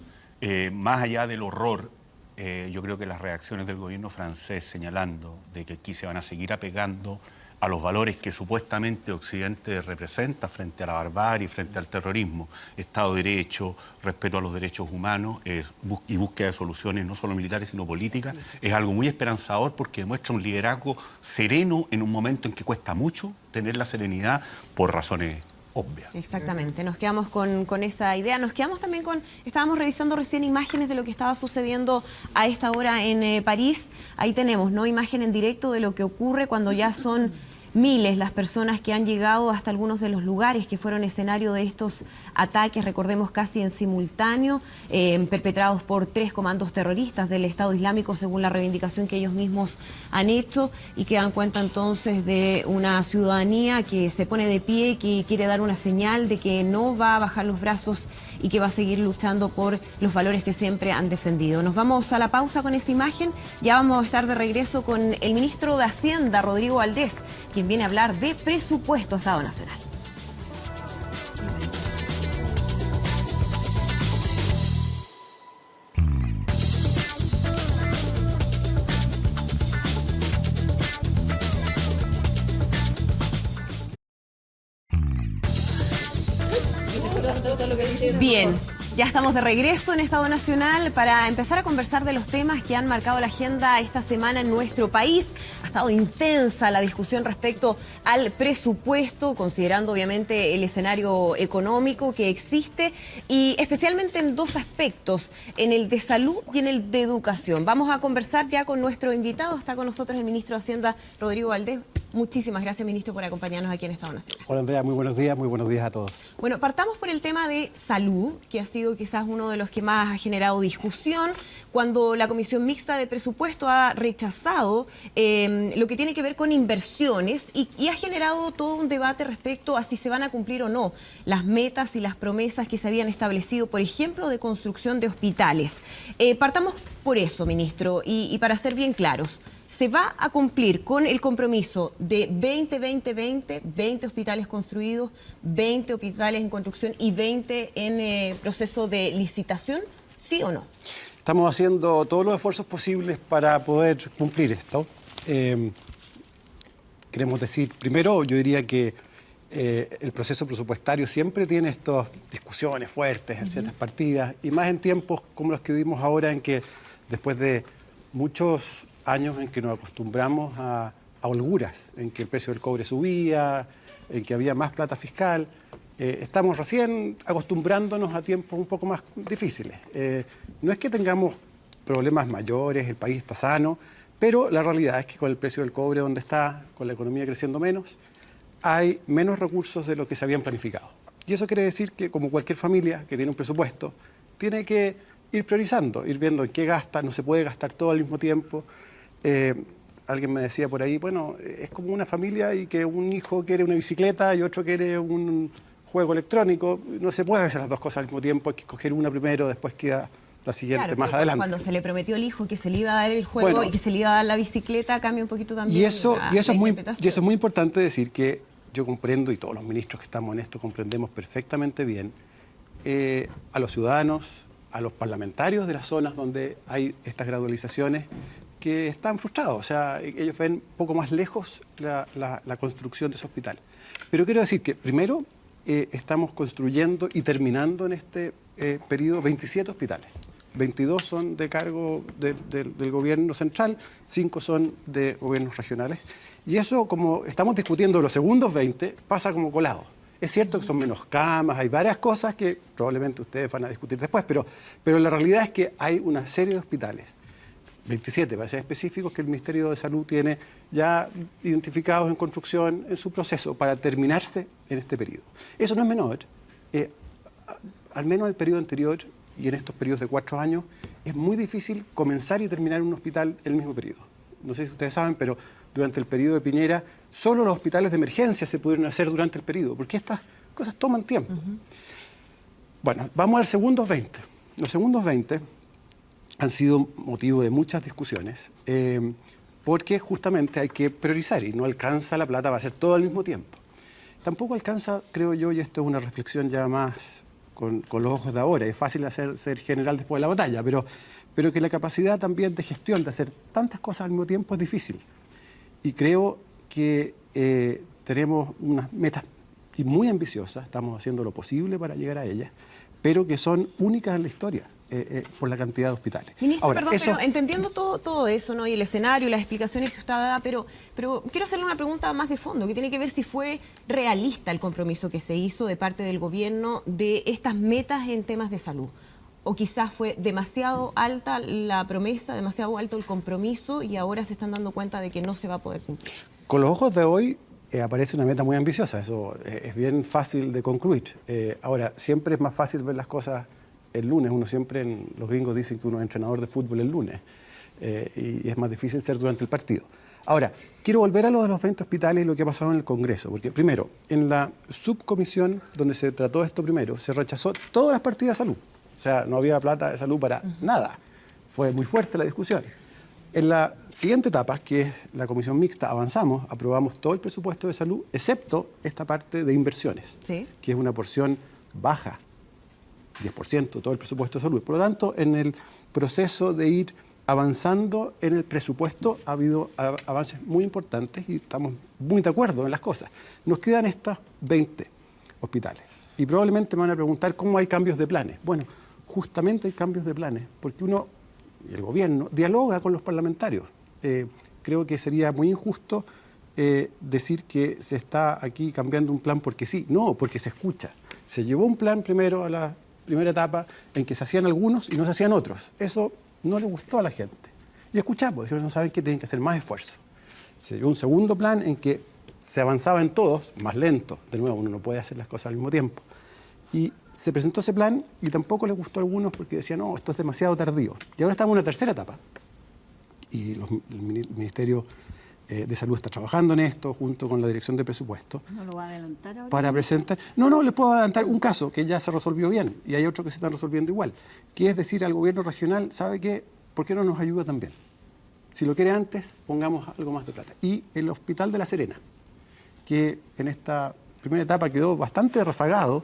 Más allá del horror, yo creo que las reacciones del gobierno francés señalando de que aquí se van a seguir apegando a los valores que supuestamente Occidente representa frente a la barbarie, frente al terrorismo, Estado de Derecho, respeto a los derechos humanos y búsqueda de soluciones no solo militares sino políticas, es algo muy esperanzador porque demuestra un liderazgo sereno en un momento en que cuesta mucho tener la serenidad por razones obvias. Exactamente, nos quedamos con esa idea, nos quedamos también estábamos revisando recién imágenes de lo que estaba sucediendo a esta hora en París, ahí tenemos, ¿no?, imagen en directo de lo que ocurre cuando ya son miles las personas que han llegado hasta algunos de los lugares que fueron escenario de estos ataques, recordemos casi en simultáneo, perpetrados por 3 comandos terroristas del Estado Islámico, según la reivindicación que ellos mismos han hecho, y que dan cuenta entonces de una ciudadanía que se pone de pie, que quiere dar una señal de que no va a bajar los brazos y que va a seguir luchando por los valores que siempre han defendido. Nos vamos a la pausa con esa imagen, ya vamos a estar de regreso con el ministro de Hacienda, Rodrigo Valdés, quien viene a hablar de presupuesto Estado Nacional. Bien, ya estamos de regreso en Estado Nacional para empezar a conversar de los temas que han marcado la agenda esta semana en nuestro país. Ha estado intensa la discusión respecto al presupuesto, considerando obviamente el escenario económico que existe y especialmente en 2 aspectos, en el de salud y en el de educación. Vamos a conversar ya con nuestro invitado, está con nosotros el ministro de Hacienda, Rodrigo Valdés. Muchísimas gracias, ministro, por acompañarnos aquí en Estado Nacional. Hola, Andrea, muy buenos días a todos. Bueno, partamos por el tema de salud, que ha sido quizás uno de los que más ha generado discusión, cuando la Comisión Mixta de Presupuesto ha rechazado lo que tiene que ver con inversiones y ha generado todo un debate respecto a si se van a cumplir o no las metas y las promesas que se habían establecido, por ejemplo, de construcción de hospitales. Partamos por eso, ministro, y para ser bien claros, ¿se va a cumplir con el compromiso de 20 hospitales construidos, 20 hospitales en construcción y 20 en proceso de licitación? ¿Sí o no? Estamos haciendo todos los esfuerzos posibles para poder cumplir esto. Queremos decir, primero, yo diría que el proceso presupuestario siempre tiene estas discusiones fuertes en ciertas partidas, y más en tiempos como los que vivimos ahora, en que después de muchos años en que nos acostumbramos a holguras, en que el precio del cobre subía, en que había más plata fiscal, estamos recién acostumbrándonos a tiempos un poco más difíciles. No es que tengamos problemas mayores, el país está sano, pero la realidad es que con el precio del cobre donde está, con la economía creciendo menos, hay menos recursos de lo que se habían planificado. Y eso quiere decir que, como cualquier familia que tiene un presupuesto, tiene que ir priorizando, ir viendo en qué gasta, no se puede gastar todo al mismo tiempo. Alguien me decía por ahí, bueno, es como una familia y que un hijo quiere una bicicleta y otro quiere un juego electrónico. No se puede hacer las dos cosas al mismo tiempo, hay que escoger una primero, después queda la siguiente, claro, más adelante. Cuando se le prometió al hijo que se le iba a dar el juego y que se le iba a dar la bicicleta, cambia un poquito también y eso es muy importante decir, que yo comprendo, y todos los ministros que estamos en esto comprendemos perfectamente bien, a los ciudadanos, a los parlamentarios de las zonas donde hay estas gradualizaciones, que están frustrados. O sea, ellos ven un poco más lejos la construcción de ese hospital. Pero quiero decir que, primero, estamos construyendo y terminando en este periodo 27 hospitales. 22 son de cargo del gobierno central, 5 son de gobiernos regionales. Y eso, como estamos discutiendo los segundos 20, pasa como colado. Es cierto que son menos camas, hay varias cosas que probablemente ustedes van a discutir después, pero la realidad es que hay una serie de hospitales, 27 para ser específicos, que el Ministerio de Salud tiene ya identificados en construcción en su proceso para terminarse en este periodo. Eso no es menor. Al menos en el periodo anterior y en estos periodos de 4 años, es muy difícil comenzar y terminar un hospital en el mismo periodo. No sé si ustedes saben, pero durante el periodo de Piñera, solo los hospitales de emergencia se pudieron hacer durante el periodo, porque estas cosas toman tiempo. Bueno, vamos al segundos 20. Los segundos 20 han sido motivo de muchas discusiones, porque justamente hay que priorizar y no alcanza la plata para hacer todo al mismo tiempo. Tampoco alcanza, creo yo, y esto es una reflexión ya más con los ojos de ahora, es fácil ser general después de la batalla, pero que la capacidad también de gestión, de hacer tantas cosas al mismo tiempo es difícil. Y creo que tenemos unas metas muy ambiciosas, estamos haciendo lo posible para llegar a ellas, pero que son únicas en la historia. Por la cantidad de hospitales. Ministro, ahora, perdón, pero entendiendo todo eso, ¿no? Y el escenario y las explicaciones que usted da, pero quiero hacerle una pregunta más de fondo, que tiene que ver si fue realista el compromiso que se hizo de parte del gobierno de estas metas en temas de salud. O quizás fue demasiado alta la promesa, demasiado alto el compromiso y ahora se están dando cuenta de que no se va a poder cumplir. Con los ojos de hoy aparece una meta muy ambiciosa, eso es bien fácil de concluir. Ahora, siempre es más fácil ver las cosas el lunes. Los gringos dicen que uno es entrenador de fútbol el lunes y es más difícil ser durante el partido. Ahora, quiero volver a lo de los 20 hospitales y lo que ha pasado en el Congreso, porque primero, en la subcomisión donde se trató esto primero, se rechazó todas las partidas de salud. O sea, no había plata de salud para nada. Fue muy fuerte la discusión. En la siguiente etapa, que es la comisión mixta, avanzamos, aprobamos todo el presupuesto de salud, excepto esta parte de inversiones, ¿sí?, que es una porción baja, 10% de todo el presupuesto de salud. Por lo tanto, en el proceso de ir avanzando en el presupuesto ha habido avances muy importantes y estamos muy de acuerdo en las cosas. Nos quedan estos 20 hospitales y probablemente me van a preguntar cómo hay cambios de planes. Bueno, justamente hay cambios de planes porque uno, y el gobierno, dialoga con los parlamentarios. Creo que sería muy injusto decir que se está aquí cambiando un plan porque sí. No, porque se escucha. Se llevó un plan primero a la primera etapa en que se hacían algunos y no se hacían otros. Eso no le gustó a la gente. Y escuchamos, dijeron, no saben que tienen que hacer más esfuerzo. Se llevó un segundo plan en que se avanzaba en todos, más lento. De nuevo, uno no puede hacer las cosas al mismo tiempo. Y se presentó ese plan y tampoco les gustó a algunos porque decían, no, esto es demasiado tardío. Y ahora estamos en una tercera etapa. Y el Ministerio de Salud está trabajando en esto junto con la Dirección de Presupuesto. ¿No lo va a adelantar ahora? Para presentar... No, les puedo adelantar un caso que ya se resolvió bien y hay otro que se está resolviendo igual, que es decir al gobierno regional, ¿sabe qué? ¿Por qué no nos ayuda también? Si lo quiere antes, pongamos algo más de plata. Y el Hospital de La Serena, que en esta primera etapa quedó bastante rezagado,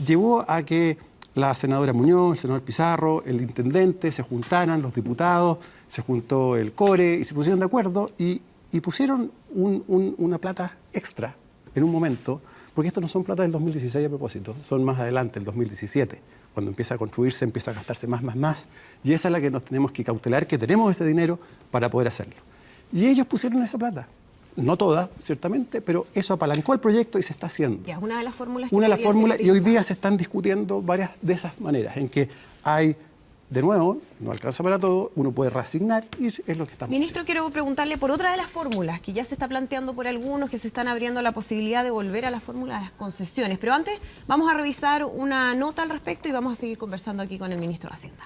llevó a que la senadora Muñoz, el senador Pizarro, el intendente se juntaran, los diputados, se juntó el CORE y se pusieron de acuerdo y pusieron una plata extra en un momento, porque estos no son plata del 2016 a propósito, son más adelante, el 2017, cuando empieza a construirse, empieza a gastarse más, y esa es la que nos tenemos que cautelar, que tenemos ese dinero para poder hacerlo. Y ellos pusieron esa plata, no toda, ciertamente, pero eso apalancó el proyecto y se está haciendo. Ya, una de las fórmulas. Una de las fórmulas, y hoy día se están discutiendo varias de esas maneras, en que hay... De nuevo, no alcanza para todo, uno puede reasignar y es lo que estamos Ministro, haciendo. Quiero preguntarle por otra de las fórmulas que ya se está planteando por algunos, que se están abriendo la posibilidad de volver a la fórmula de las concesiones. Pero antes vamos a revisar una nota al respecto y vamos a seguir conversando aquí con el Ministro de Hacienda.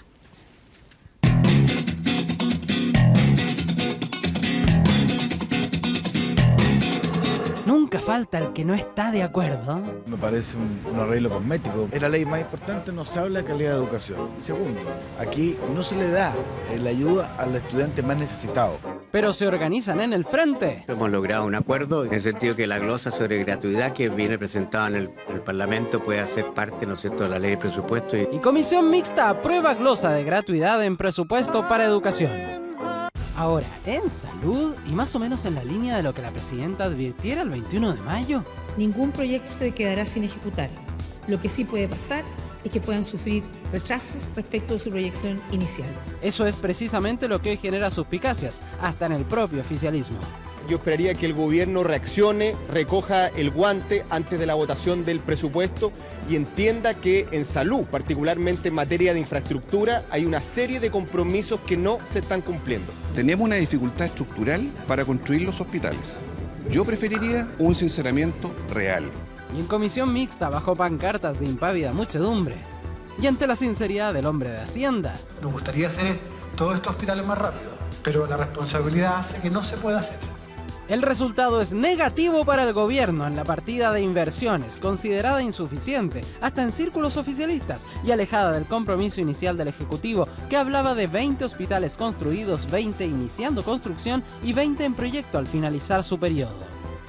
Nunca falta el que no está de acuerdo. Me parece un arreglo cosmético. En la ley más importante no se habla de calidad de educación. Y segundo, aquí no se le da la ayuda al estudiante más necesitado. Pero se organizan en el frente. Hemos logrado un acuerdo en el sentido que la glosa sobre gratuidad que viene presentada en el Parlamento puede hacer parte, ¿no es cierto?, de la ley de presupuesto. Y Comisión Mixta aprueba glosa de gratuidad en presupuesto para educación. Ahora, en salud y más o menos en la línea de lo que la presidenta advirtiera el 21 de mayo. Ningún proyecto se quedará sin ejecutar. Lo que sí puede pasar y que puedan sufrir retrasos respecto de su proyección inicial. Eso es precisamente lo que hoy genera suspicacias, hasta en el propio oficialismo. Yo esperaría que el gobierno reaccione, recoja el guante antes de la votación del presupuesto y entienda que en salud, particularmente en materia de infraestructura, hay una serie de compromisos que no se están cumpliendo. Tenemos una dificultad estructural para construir los hospitales. Yo preferiría un sinceramiento real. Y en comisión mixta bajo pancartas de impávida muchedumbre. Y ante la sinceridad del hombre de Hacienda. Nos gustaría hacer todos estos hospitales más rápido, pero la responsabilidad hace que no se pueda hacer. El resultado es negativo para el gobierno en la partida de inversiones, considerada insuficiente, hasta en círculos oficialistas, y alejada del compromiso inicial del Ejecutivo, que hablaba de 20 hospitales construidos, 20 iniciando construcción y 20 en proyecto al finalizar su periodo.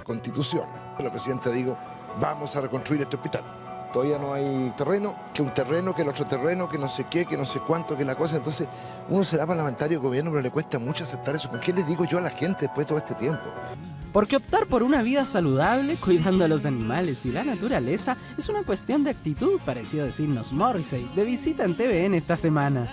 Constitución. La presidenta dijo, vamos a reconstruir este hospital. Todavía no hay terreno, que un terreno, que el otro terreno, que no sé qué, que no sé cuánto, que la cosa. Entonces, uno será parlamentario de gobierno, pero le cuesta mucho aceptar eso. ¿Con qué les digo yo a la gente después de todo este tiempo? Porque optar por una vida saludable, cuidando a los animales y la naturaleza, es una cuestión de actitud, pareció decirnos Morrissey, de visita en TVN esta semana.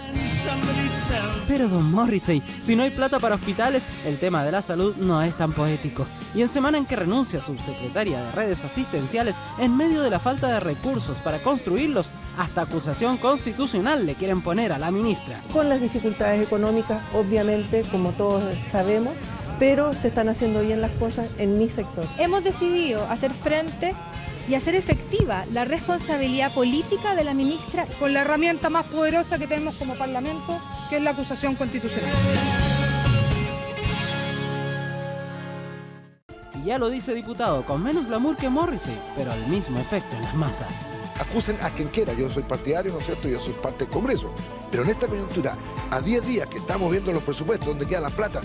Pero don Morrissey, si no hay plata para hospitales, el tema de la salud no es tan poético. Y en semana en que renuncia subsecretaria de redes asistenciales, en medio de la falta de recursos para construirlos, hasta acusación constitucional le quieren poner a la ministra. Con las dificultades económicas, obviamente, como todos sabemos, pero se están haciendo bien las cosas en mi sector. Hemos decidido hacer frente y hacer efectiva la responsabilidad política de la ministra con la herramienta más poderosa que tenemos como Parlamento, que es la acusación constitucional. Y ya lo dice diputado, con menos glamour que Morrissey, pero al mismo efecto en las masas. Acusen a quien quiera, yo soy partidario, ¿no es cierto? Yo soy parte del Congreso. Pero en esta coyuntura, a 10 días que estamos viendo los presupuestos, donde queda la plata,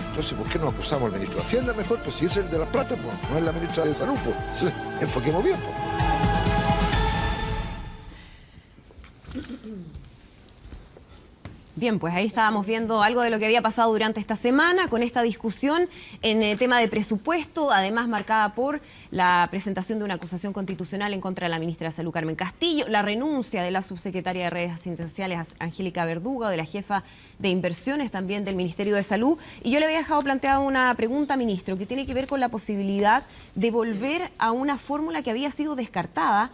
entonces, ¿por qué no acusamos al ministro de Hacienda mejor? Pues si es el de la plata, pues no es la ministra de Salud, pues. Entonces, enfoquemos bien, pues. Bien, pues ahí estábamos viendo algo de lo que había pasado durante esta semana con esta discusión en el tema de presupuesto, además marcada por la presentación de una acusación constitucional en contra de la ministra de Salud, Carmen Castillo, la renuncia de la subsecretaria de redes asistenciales, Angélica Verdugo, de la jefa de inversiones también del Ministerio de Salud. Y yo le había dejado planteada una pregunta, ministro, que tiene que ver con la posibilidad de volver a una fórmula que había sido descartada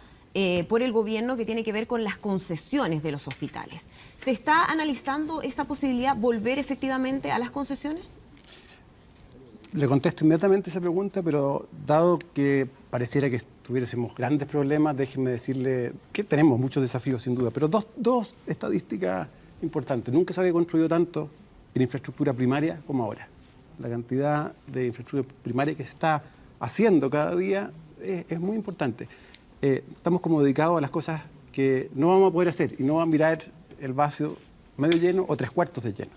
por el gobierno, que tiene que ver con las concesiones de los hospitales. ¿Se está analizando esa posibilidad, volver efectivamente a las concesiones? Le contesto inmediatamente esa pregunta, pero dado que pareciera que tuviésemos grandes problemas, déjenme decirle que tenemos muchos desafíos sin duda, pero dos estadísticas importantes. Nunca se había construido tanto en infraestructura primaria como ahora. La cantidad de infraestructura primaria que se está haciendo cada día es muy importante. Estamos como dedicados a las cosas que no vamos a poder hacer y no vamos a mirar el vaso medio lleno o 3/4 de lleno.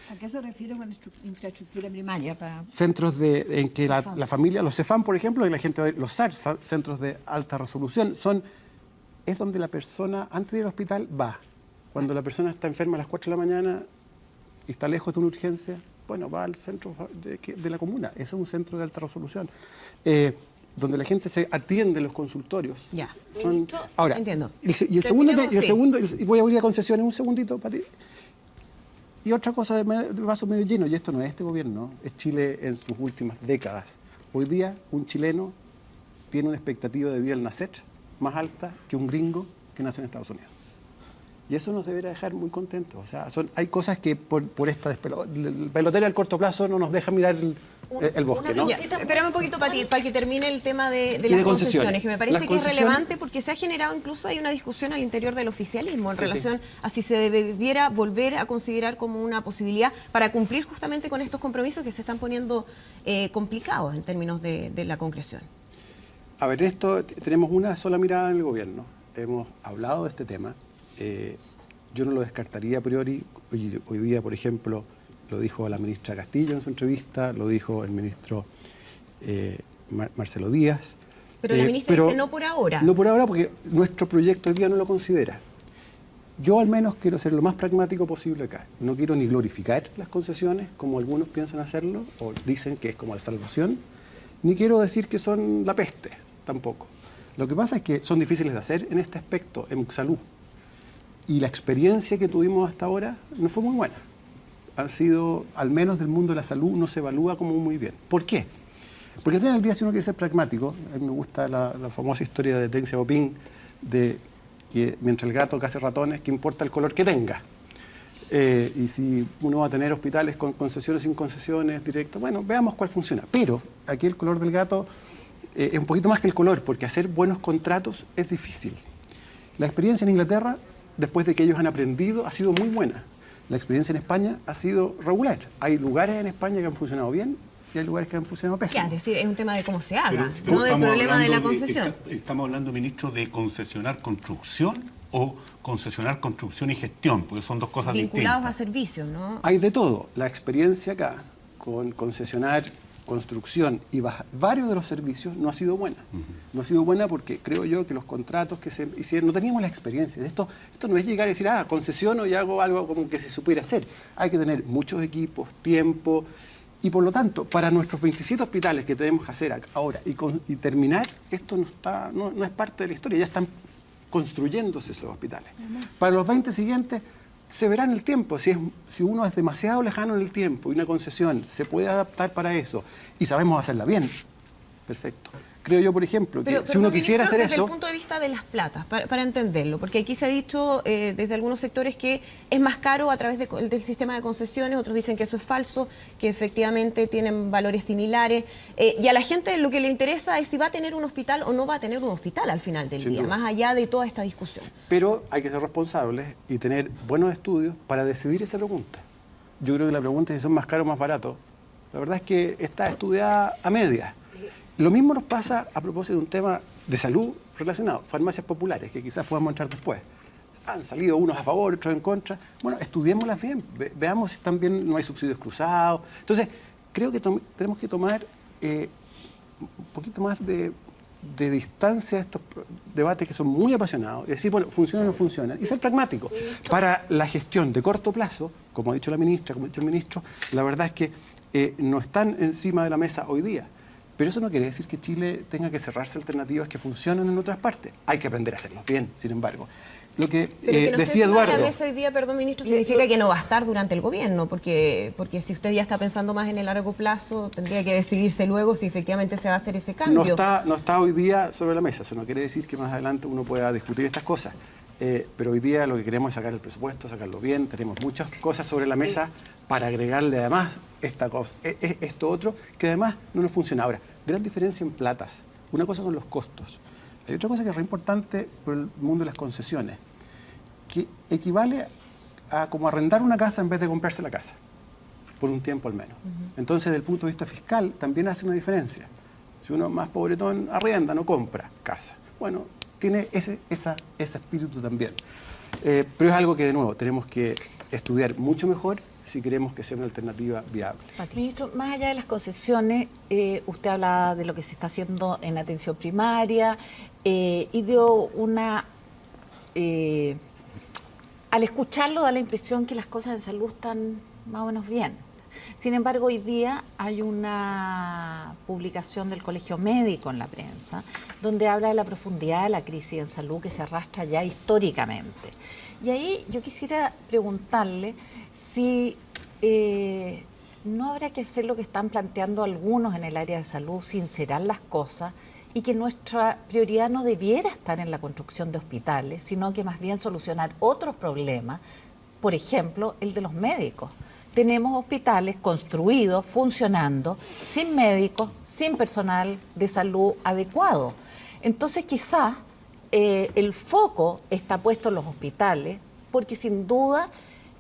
¿A qué se refiere con infraestructura primaria? Centros en que la familia, los CEFAM, por ejemplo, y la gente, los SAR, centros de alta resolución, es donde la persona, antes de ir al hospital, va. Cuando la persona está enferma a las 4 de la mañana y está lejos de una urgencia, bueno, va al centro de la comuna. Eso es un centro de alta resolución. Donde la gente se atiende en los consultorios. Ya. Ahora, entiendo. Y el segundo, y voy a abrir la concesión en un segundito, Pati. Y otra cosa de vaso medio lleno, y esto no es este gobierno, es Chile en sus últimas décadas. Hoy día un chileno tiene una expectativa de vida al nacer más alta que un gringo que nace en Estados Unidos. Y eso nos debería dejar muy contentos. O sea, hay cosas que por esta el pelotero al corto plazo no nos deja mirar el bosque, ¿no? Espérame un poquito, Pati, para que termine el tema de las concesiones, que me parece que es relevante porque se ha generado, incluso hay una discusión al interior del oficialismo en relación a si se debiera volver a considerar como una posibilidad para cumplir justamente con estos compromisos que se están poniendo complicados en términos de la concreción. A ver, esto tenemos una sola mirada en el gobierno. Hemos hablado de este tema. Yo no lo descartaría a priori. Hoy día, por ejemplo, lo dijo la ministra Castillo en su entrevista, lo dijo el ministro Marcelo Díaz. Pero la ministra dice no por ahora. No por ahora porque nuestro proyecto hoy día no lo considera. Yo al menos quiero ser lo más pragmático posible acá. No quiero ni glorificar las concesiones, como algunos piensan hacerlo, o dicen que es como la salvación, ni quiero decir que son la peste, tampoco. Lo que pasa es que son difíciles de hacer en este aspecto, en salud. y la experiencia que tuvimos hasta ahora no fue muy buena. Han sido, al menos del mundo de la salud, no se evalúa como muy bien. ¿Por qué? Porque al final del día, si uno quiere ser pragmático, a mí me gusta la famosa historia de Deng Xiaoping, de que mientras el gato caza ratones, ¿qué importa el color que tenga? Y si uno va a tener hospitales con concesiones, sin concesiones, directas, bueno, veamos cuál funciona. Pero aquí el color del gato es un poquito más que el color, porque hacer buenos contratos es difícil. La experiencia en Inglaterra, después de que ellos han aprendido, ha sido muy buena. La experiencia en España ha sido regular. Hay lugares en España que han funcionado bien y hay lugares que han funcionado pésimo. Ya, es decir, es un tema de cómo se haga, no del problema de la concesión. Estamos hablando, ministro, de concesionar construcción o concesionar construcción y gestión, porque son dos cosas vinculados distintas. a servicios, ¿no? Hay de todo. La experiencia acá con concesionar construcción y varios de los servicios no ha sido buena. No ha sido buena porque creo yo que los contratos que se hicieron, no teníamos la experiencia. Esto no es llegar y decir, concesiono y hago algo como que se supiera hacer. Hay que tener muchos equipos, tiempo, y por lo tanto, para nuestros 27 hospitales que tenemos que hacer ahora y terminar, esto no es parte de la historia, ya están construyéndose esos hospitales. Para los 20 siguientes, se verá en el tiempo. Si uno es demasiado lejano en el tiempo y una concesión se puede adaptar para eso y sabemos hacerla bien, perfecto. Creo yo, por ejemplo, que si uno quisiera hacer desde eso... el punto de vista de las platas, para entenderlo, porque aquí se ha dicho desde algunos sectores que es más caro a través del sistema de concesiones, otros dicen que eso es falso, que efectivamente tienen valores similares, y a la gente lo que le interesa es si va a tener un hospital o no va a tener un hospital al final del día, más allá de toda esta discusión. Pero hay que ser responsables y tener buenos estudios para decidir esa pregunta. Yo creo que la pregunta es si son más caros o más baratos. La verdad es que está estudiada a medias. Lo mismo nos pasa a propósito de un tema de salud relacionado, farmacias populares, que quizás podamos entrar después. Han salido unos a favor, otros en contra. Bueno, estudiémoslas bien, veamos si también no hay subsidios cruzados. Entonces, creo que tenemos que tomar un poquito más de distancia a estos debates que son muy apasionados y decir, bueno, funcionan o no funcionan, y ser pragmático. Para la gestión de corto plazo, como ha dicho la ministra, como ha dicho el ministro, la verdad es que no están encima de la mesa hoy día. Pero eso no quiere decir que Chile tenga que cerrarse alternativas que funcionan en otras partes. Hay que aprender a hacerlos bien, sin embargo. Lo que decía Eduardo... La mesa hoy día, perdón, ministro, significa que no va a estar durante el gobierno, porque si usted ya está pensando más en el largo plazo, tendría que decidirse luego si efectivamente se va a hacer ese cambio. No está hoy día sobre la mesa. Eso no quiere decir que más adelante uno pueda discutir estas cosas. Pero hoy día lo que queremos es sacar el presupuesto, sacarlo bien. Tenemos muchas cosas sobre la mesa para agregarle además esto otro, que además no nos funciona. Ahora, gran diferencia en platas. Una cosa son los costos. Hay otra cosa que es re importante por el mundo de las concesiones, que equivale a como arrendar una casa en vez de comprarse la casa, por un tiempo al menos. Entonces, desde el punto de vista fiscal, también hace una diferencia. Si uno más pobretón arrienda, no compra casa. Bueno, tiene ese espíritu también. Pero es algo que, de nuevo, tenemos que estudiar mucho mejor si queremos que sea una alternativa viable. Ministro, más allá de las concesiones, usted habla de lo que se está haciendo en atención primaria y dio una... al escucharlo da la impresión que las cosas en salud están más o menos bien. Sin embargo, hoy día hay una publicación del Colegio Médico en la prensa donde habla de la profundidad de la crisis en salud que se arrastra ya históricamente. Y ahí yo quisiera preguntarle si no habrá que hacer lo que están planteando algunos en el área de salud, sincerar las cosas, y que nuestra prioridad no debiera estar en la construcción de hospitales, sino que más bien solucionar otros problemas, por ejemplo, el de los médicos. Tenemos hospitales construidos, funcionando, sin médicos, sin personal de salud adecuado. Entonces, quizás el foco está puesto en los hospitales, porque sin duda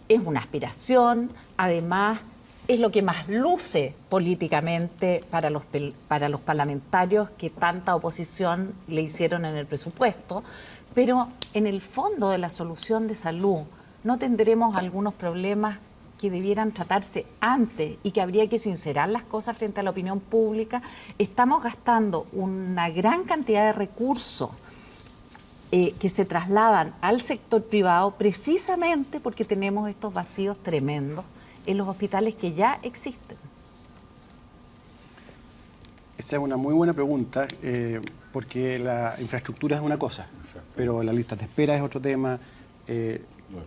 es una aspiración, además es lo que más luce políticamente para los parlamentarios que tanta oposición le hicieron en el presupuesto, pero en el fondo de la solución de salud no tendremos algunos problemas que debieran tratarse antes y que habría que sincerar las cosas frente a la opinión pública. Estamos gastando una gran cantidad de recursos que se trasladan al sector privado precisamente porque tenemos estos vacíos tremendos en los hospitales que ya existen. Esa es una muy buena pregunta, porque la infraestructura es una cosa, pero las listas de espera es otro tema,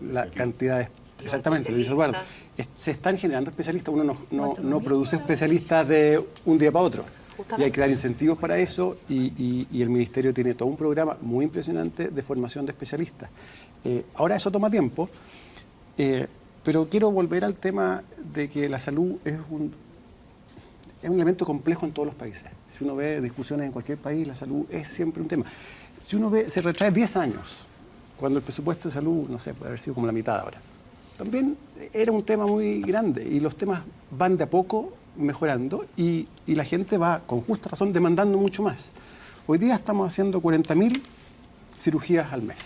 la cantidad de... Exactamente, lo dice Eduardo. Se están generando especialistas, uno no produce especialistas de un día para otro. Y hay que dar incentivos para eso y el Ministerio tiene todo un programa muy impresionante de formación de especialistas. Ahora eso toma tiempo, pero quiero volver al tema de que la salud es un elemento complejo en todos los países. Si uno ve discusiones en cualquier país, la salud es siempre un tema. Si uno ve, se retrae 10 años, cuando el presupuesto de salud, no sé, puede haber sido como la mitad ahora. También era un tema muy grande y los temas van de a poco mejorando y la gente va, con justa razón, demandando mucho más. Hoy día estamos haciendo 40.000 cirugías al mes.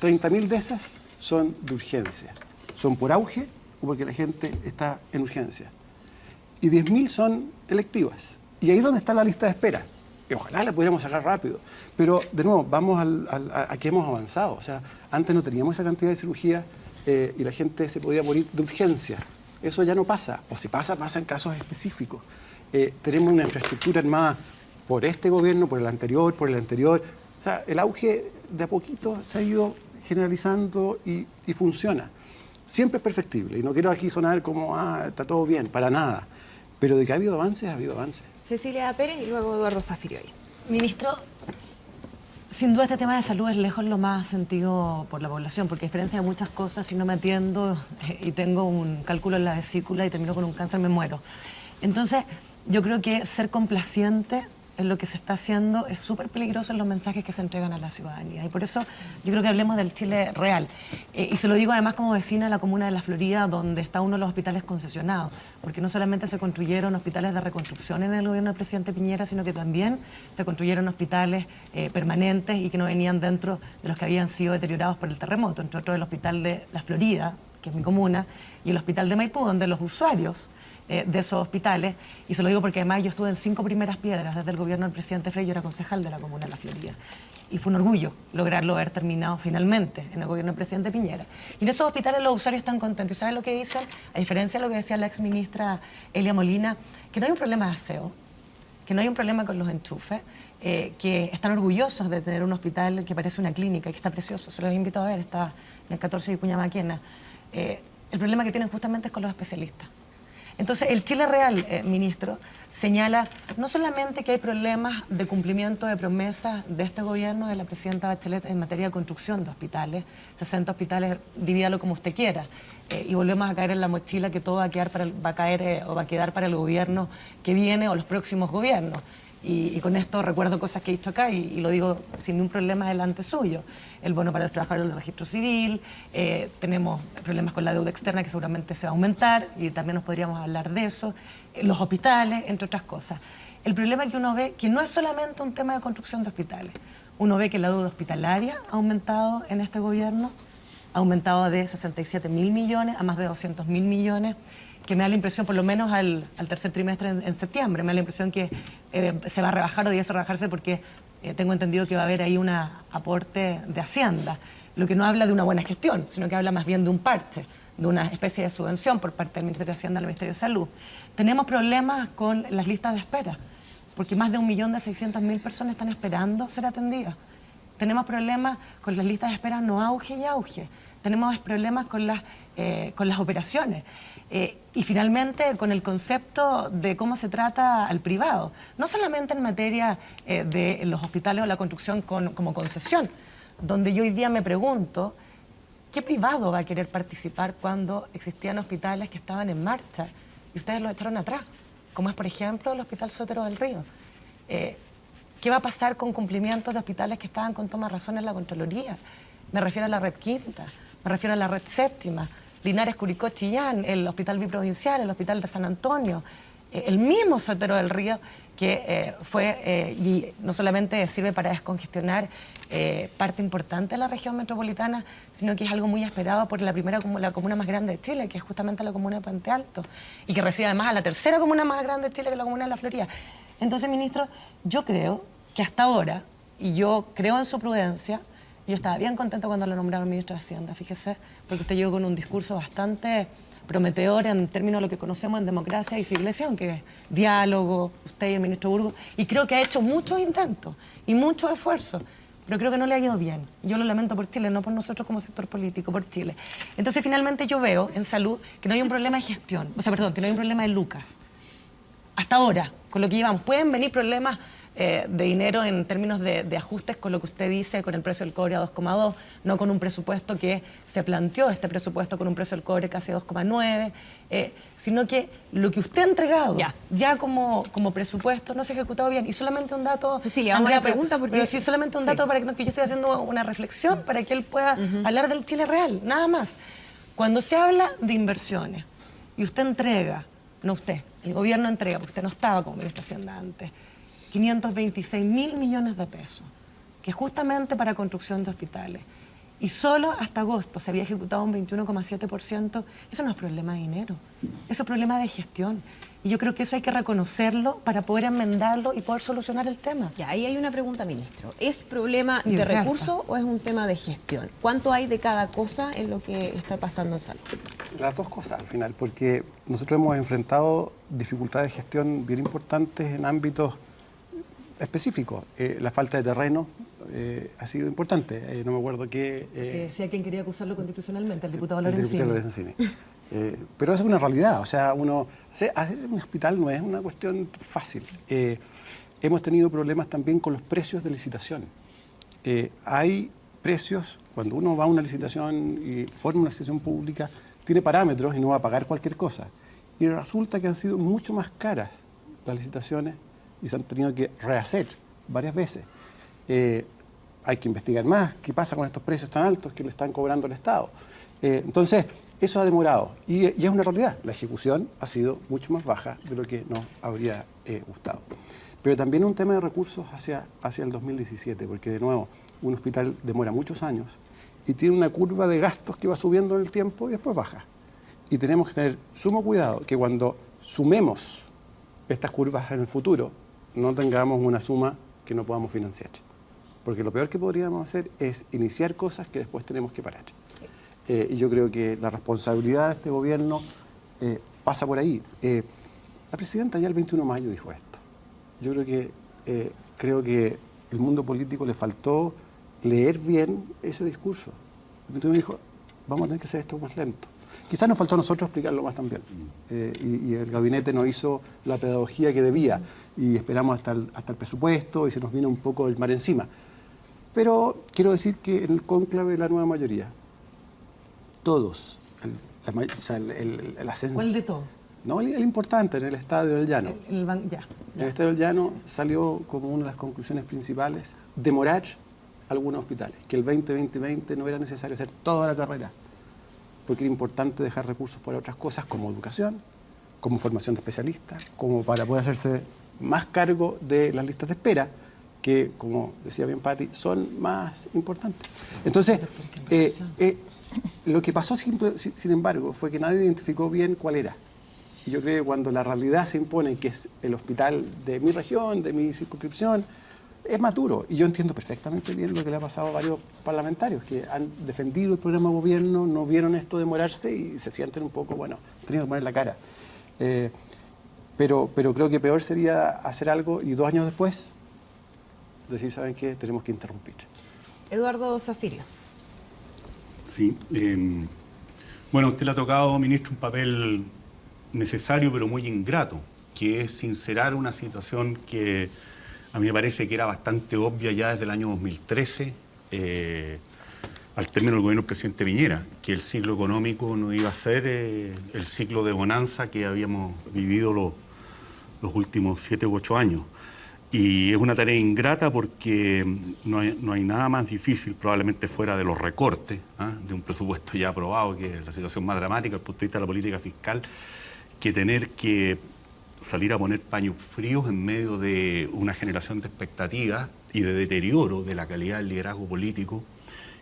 30.000 de esas son de urgencia. Son por auge o porque la gente está en urgencia. Y 10.000 son electivas. Y ahí es donde está la lista de espera. Y ojalá la pudiéramos sacar rápido. Pero, de nuevo, vamos a que hemos avanzado. O sea, antes no teníamos esa cantidad de cirugía y la gente se podía morir de urgencia. Eso ya no pasa. O si pasa, pasa en casos específicos. Tenemos una infraestructura armada por este gobierno, por el anterior. O sea, el auge de a poquito se ha ido generalizando y funciona. Siempre es perfectible. Y no quiero aquí sonar como, está todo bien, para nada. Pero de que ha habido avances, ha habido avances. Cecilia Pérez y luego Eduardo Zafirio. Ministro, sin duda este tema de salud es lejos lo más sentido por la población, porque a diferencia de muchas cosas, si no me atiendo y tengo un cálculo en la vesícula y termino con un cáncer, me muero. Entonces, yo creo que ser complaciente en lo que se está haciendo es súper peligroso en los mensajes que se entregan a la ciudadanía. Y por eso yo creo que hablemos del Chile real. Y se lo digo además como vecina de la comuna de La Florida, donde está uno de los hospitales concesionados, porque no solamente se construyeron hospitales de reconstrucción en el gobierno del presidente Piñera, sino que también se construyeron hospitales permanentes y que no venían dentro de los que habían sido deteriorados por el terremoto, entre otros el hospital de La Florida, que es mi comuna, y el hospital de Maipú, donde los usuarios de esos hospitales, y se lo digo porque además yo estuve en 5 primeras piedras desde el gobierno del presidente Frey, yo era concejal de la comuna de La Florida, y fue un orgullo lograrlo haber terminado finalmente en el gobierno del presidente Piñera. Y en esos hospitales los usuarios están contentos. ¿Y saben lo que dicen? A diferencia de lo que decía la exministra Elia Molina, que no hay un problema de aseo, que no hay un problema con los enchufes, que están orgullosos de tener un hospital que parece una clínica y que está precioso. Se los invito a ver, está en el 14 de Vicuña Maquena. El problema que tienen justamente es con los especialistas. Entonces, el Chile real, ministro, señala no solamente que hay problemas de cumplimiento de promesas de este gobierno, de la presidenta Bachelet, en materia de construcción de hospitales, 60 hospitales, divídalo como usted quiera, y volvemos a caer en la mochila que todo va a quedar para el gobierno que viene o los próximos gobiernos. Y con esto recuerdo cosas que he dicho acá y lo digo sin ningún problema delante suyo. El bono para los trabajadores del registro civil, tenemos problemas con la deuda externa que seguramente se va a aumentar y también nos podríamos hablar de eso, los hospitales, entre otras cosas. El problema que uno ve que no es solamente un tema de construcción de hospitales. Uno ve que la deuda hospitalaria ha aumentado en este gobierno, ha aumentado de 67.000 millones a más de 200.000 millones, que me da la impresión, por lo menos al tercer trimestre en septiembre, me da la impresión que se va a rebajar o debiese rebajarse porque tengo entendido que va a haber ahí un aporte de Hacienda, lo que no habla de una buena gestión, sino que habla más bien de un parche, de una especie de subvención por parte del Ministerio de Hacienda al Ministerio de Salud. Tenemos problemas con las listas de espera, porque más de 1.600.000 personas están esperando ser atendidas. Tenemos problemas con las listas de espera no auge y auge. Tenemos problemas con las operaciones. Y finalmente con el concepto de cómo se trata al privado, no solamente en materia de los hospitales o la construcción como concesión, donde yo hoy día me pregunto, ¿qué privado va a querer participar cuando existían hospitales que estaban en marcha y ustedes los echaron atrás? Como es, por ejemplo, el Hospital Sotero del Río. ¿Qué va a pasar con cumplimientos de hospitales que estaban con toma razón en la Contraloría? Me refiero a la Red Quinta, me refiero a la Red Séptima, Linares, Curicó, Chillán, el Hospital Biprovincial, el Hospital de San Antonio, el mismo Sotero del Río, que y no solamente sirve para descongestionar parte importante de la región metropolitana, sino que es algo muy esperado por la comuna más grande de Chile, que es justamente la comuna de Puente Alto, y que recibe además a la tercera comuna más grande de Chile, que es la comuna de La Florida. Entonces, ministro, yo creo que hasta ahora, y yo creo en su prudencia, yo estaba bien contento cuando lo nombraron ministro de Hacienda, fíjese, porque usted llegó con un discurso bastante prometedor en términos de lo que conocemos en democracia y civilización, que es diálogo, usted y el ministro Burgos, y creo que ha hecho muchos intentos y muchos esfuerzos pero creo que no le ha ido bien. Yo lo lamento por Chile, no por nosotros como sector político, por Chile. Entonces, finalmente yo veo en salud que no hay un problema de gestión, que no hay un problema de lucas. Hasta ahora, con lo que llevan, pueden venir problemas de dinero en términos de ajustes con lo que usted dice, con el precio del cobre a 2,2, no con un presupuesto que se planteó, este presupuesto con un precio del cobre casi 2,9, sino que lo que usted ha entregado ya como presupuesto no se ha ejecutado bien. Y solamente un dato, Cecilia, vamos a la pregunta porque... Pero sí, solamente un dato para que yo estoy haciendo una reflexión para que él pueda hablar del Chile real, nada más. Cuando se habla de inversiones y usted entrega, no usted, el gobierno entrega, porque usted no estaba como ministro de Hacienda antes, 526.000 millones de pesos, que justamente para construcción de hospitales. Y solo hasta agosto se había ejecutado un 21,7%. Eso no es problema de dinero, eso es problema de gestión. Y yo creo que eso hay que reconocerlo para poder enmendarlo y poder solucionar el tema. Ya, ahí hay una pregunta, ministro. ¿Es problema de recursos o es un tema de gestión? ¿Cuánto hay de cada cosa en lo que está pasando en salud? Las dos cosas al final, porque nosotros hemos enfrentado dificultades de gestión bien importantes en ámbitos específicos. La falta de terreno ha sido importante. No me acuerdo qué... decía quien quería acusarlo constitucionalmente, el diputado Lorenzini. Pero eso es una realidad. O sea, hacer un hospital no es una cuestión fácil. Hemos tenido problemas también con los precios de licitación. Hay precios, cuando uno va a una licitación y forma una licitación pública, tiene parámetros y no va a pagar cualquier cosa. Y resulta que han sido mucho más caras las licitaciones y se han tenido que rehacer varias veces. Hay que investigar más qué pasa con estos precios tan altos que le están cobrando el Estado. Entonces, eso ha demorado y es una realidad. La ejecución ha sido mucho más baja de lo que nos habría gustado. Pero también es un tema de recursos hacia el 2017, porque de nuevo, un hospital demora muchos años y tiene una curva de gastos que va subiendo en el tiempo y después baja. Y tenemos que tener sumo cuidado que cuando sumemos estas curvas en el futuro, no tengamos una suma que no podamos financiar. Porque lo peor que podríamos hacer es iniciar cosas que después tenemos que parar. Y yo creo que la responsabilidad de este gobierno pasa por ahí. La presidenta ya el 21 de mayo dijo esto. Yo creo que el mundo político le faltó leer bien ese discurso. El 21 dijo, vamos a tener que hacer esto más lento. Quizás nos faltó a nosotros explicarlo más también. Y el gabinete no hizo la pedagogía que debía. Y esperamos hasta el presupuesto y se nos vino un poco el mar encima. Pero quiero decir que en el cónclave de la nueva mayoría, todos, el ascenso... ¿Cuál de todo? No, el importante, en el Estadio del Llano. El Estadio del Llano salió como una de las conclusiones principales, demorar algunos hospitales, que el 2020 no era necesario hacer toda la carrera, porque era importante dejar recursos para otras cosas como educación, como formación de especialistas, como para poder hacerse más cargo de las listas de espera, que, como decía bien Patti, son más importantes. Entonces, lo que pasó, sin embargo, fue que nadie identificó bien cuál era. Y yo creo que cuando la realidad se impone, que es el hospital de mi región, de mi circunscripción, es más duro. Y yo entiendo perfectamente bien lo que le ha pasado a varios parlamentarios que han defendido el programa de gobierno, no vieron esto demorarse y se sienten un poco, bueno, tienen que poner la cara. Pero creo que peor sería hacer algo y 2 años después decir, ¿saben qué? Tenemos que interrumpir. Eduardo Zafirio. Sí. Bueno, a usted le ha tocado, ministro, un papel necesario pero muy ingrato, que es sincerar una situación que a mí me parece que era bastante obvia ya desde el año 2013, al término del gobierno del presidente Piñera, que el ciclo económico no iba a ser el ciclo de bonanza que habíamos vivido los últimos 7 u 8 años. Y es una tarea ingrata porque no hay nada más difícil, probablemente fuera de los recortes, de un presupuesto ya aprobado, que es la situación más dramática desde el punto de vista de la política fiscal, que tener que salir a poner paños fríos en medio de una generación de expectativas y de deterioro de la calidad del liderazgo político.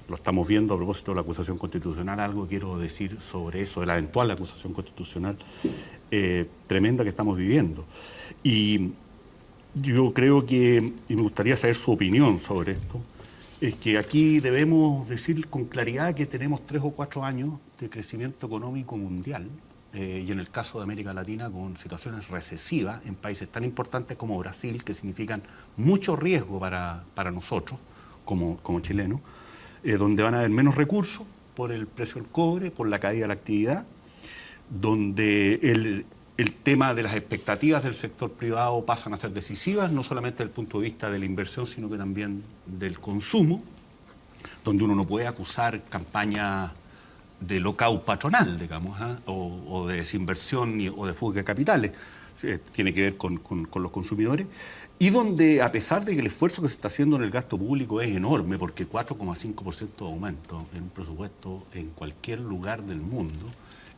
Lo estamos viendo a propósito de la acusación constitucional, algo quiero decir sobre eso, de la eventual acusación constitucional tremenda que estamos viviendo. Y yo creo que, y me gustaría saber su opinión sobre esto, es que aquí debemos decir con claridad que tenemos 3 o 4 años de crecimiento económico mundial, y en el caso de América Latina con situaciones recesivas en países tan importantes como Brasil, que significan mucho riesgo para nosotros, como chilenos, donde van a haber menos recursos por el precio del cobre, por la caída de la actividad, donde el tema de las expectativas del sector privado pasan a ser decisivas, no solamente desde el punto de vista de la inversión, sino que también del consumo, donde uno no puede acusar campañas de lockout patronal, digamos, o de desinversión o de fuga de capitales. Tiene que ver con los consumidores, y donde, a pesar de que el esfuerzo que se está haciendo en el gasto público es enorme, porque 4,5% de aumento en un presupuesto en cualquier lugar del mundo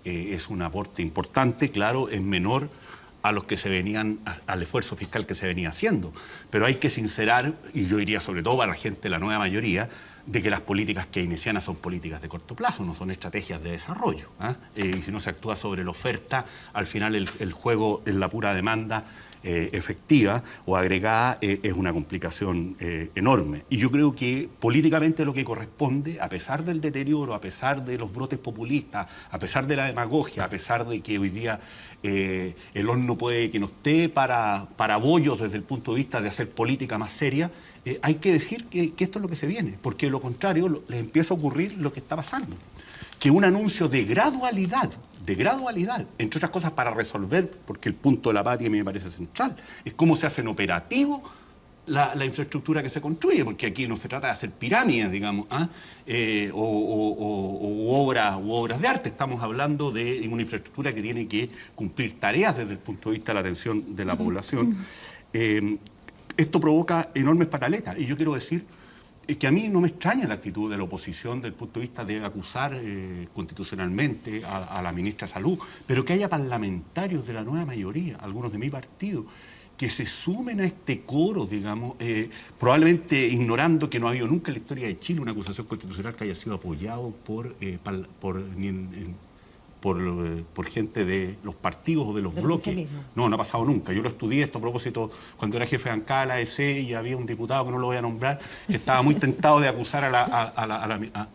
es un aporte importante, claro, es menor a los que se venían, al esfuerzo fiscal que se venía haciendo. Pero hay que sincerar, y yo diría sobre todo para la gente de la nueva mayoría, de que las políticas keynesianas son políticas de corto plazo, no son estrategias de desarrollo. Y si no se actúa sobre la oferta, al final el juego en la pura demanda efectiva o agregada es una complicación enorme. Y yo creo que políticamente lo que corresponde, a pesar del deterioro, a pesar de los brotes populistas, a pesar de la demagogia, a pesar de que hoy día el horno puede que no esté para bollos desde el punto de vista de hacer política más seria, hay que decir que esto es lo que se viene, porque de lo contrario les empieza a ocurrir lo que está pasando. Que un anuncio de gradualidad, entre otras cosas para resolver, porque el punto de la patria me parece central, es cómo se hace en operativo la infraestructura que se construye, porque aquí no se trata de hacer pirámides, digamos, o obras de arte. Estamos hablando de una infraestructura que tiene que cumplir tareas desde el punto de vista de la atención de la población. Esto provoca enormes pataletas, y yo quiero decir que a mí no me extraña la actitud de la oposición desde el punto de vista de acusar constitucionalmente a la ministra de Salud, pero que haya parlamentarios de la nueva mayoría, algunos de mi partido, que se sumen a este coro, digamos, probablemente ignorando que no ha habido nunca en la historia de Chile una acusación constitucional que haya sido apoyado por gente de los partidos o de los bloques. No ha pasado nunca. Yo lo estudié esto a propósito cuando era jefe de bancada de la AEC, y había un diputado, que no lo voy a nombrar, que estaba muy tentado de acusar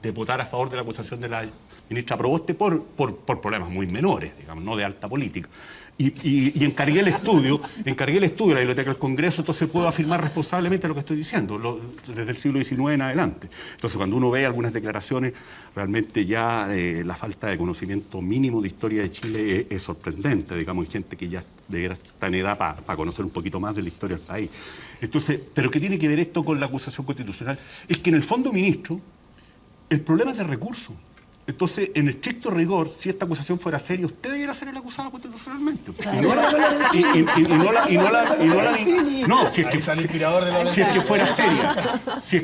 de votar a favor de la acusación de la ministra Proboste por problemas muy menores, digamos, no de alta política. Y encargué el estudio a la Biblioteca del Congreso, entonces puedo afirmar responsablemente lo que estoy diciendo, desde el siglo XIX en adelante. Entonces, cuando uno ve algunas declaraciones, realmente ya la falta de conocimiento mínimo de historia de Chile es sorprendente. Digamos, hay gente que ya está en edad para conocer un poquito más de la historia del país. Entonces, ¿pero qué tiene que ver esto con la acusación constitucional? Es que en el fondo, ministro, el problema es de recursos. Entonces, en estricto rigor, si esta acusación fuera seria, usted debiera ser el acusado constitucionalmente. Si es que fuera seria. Si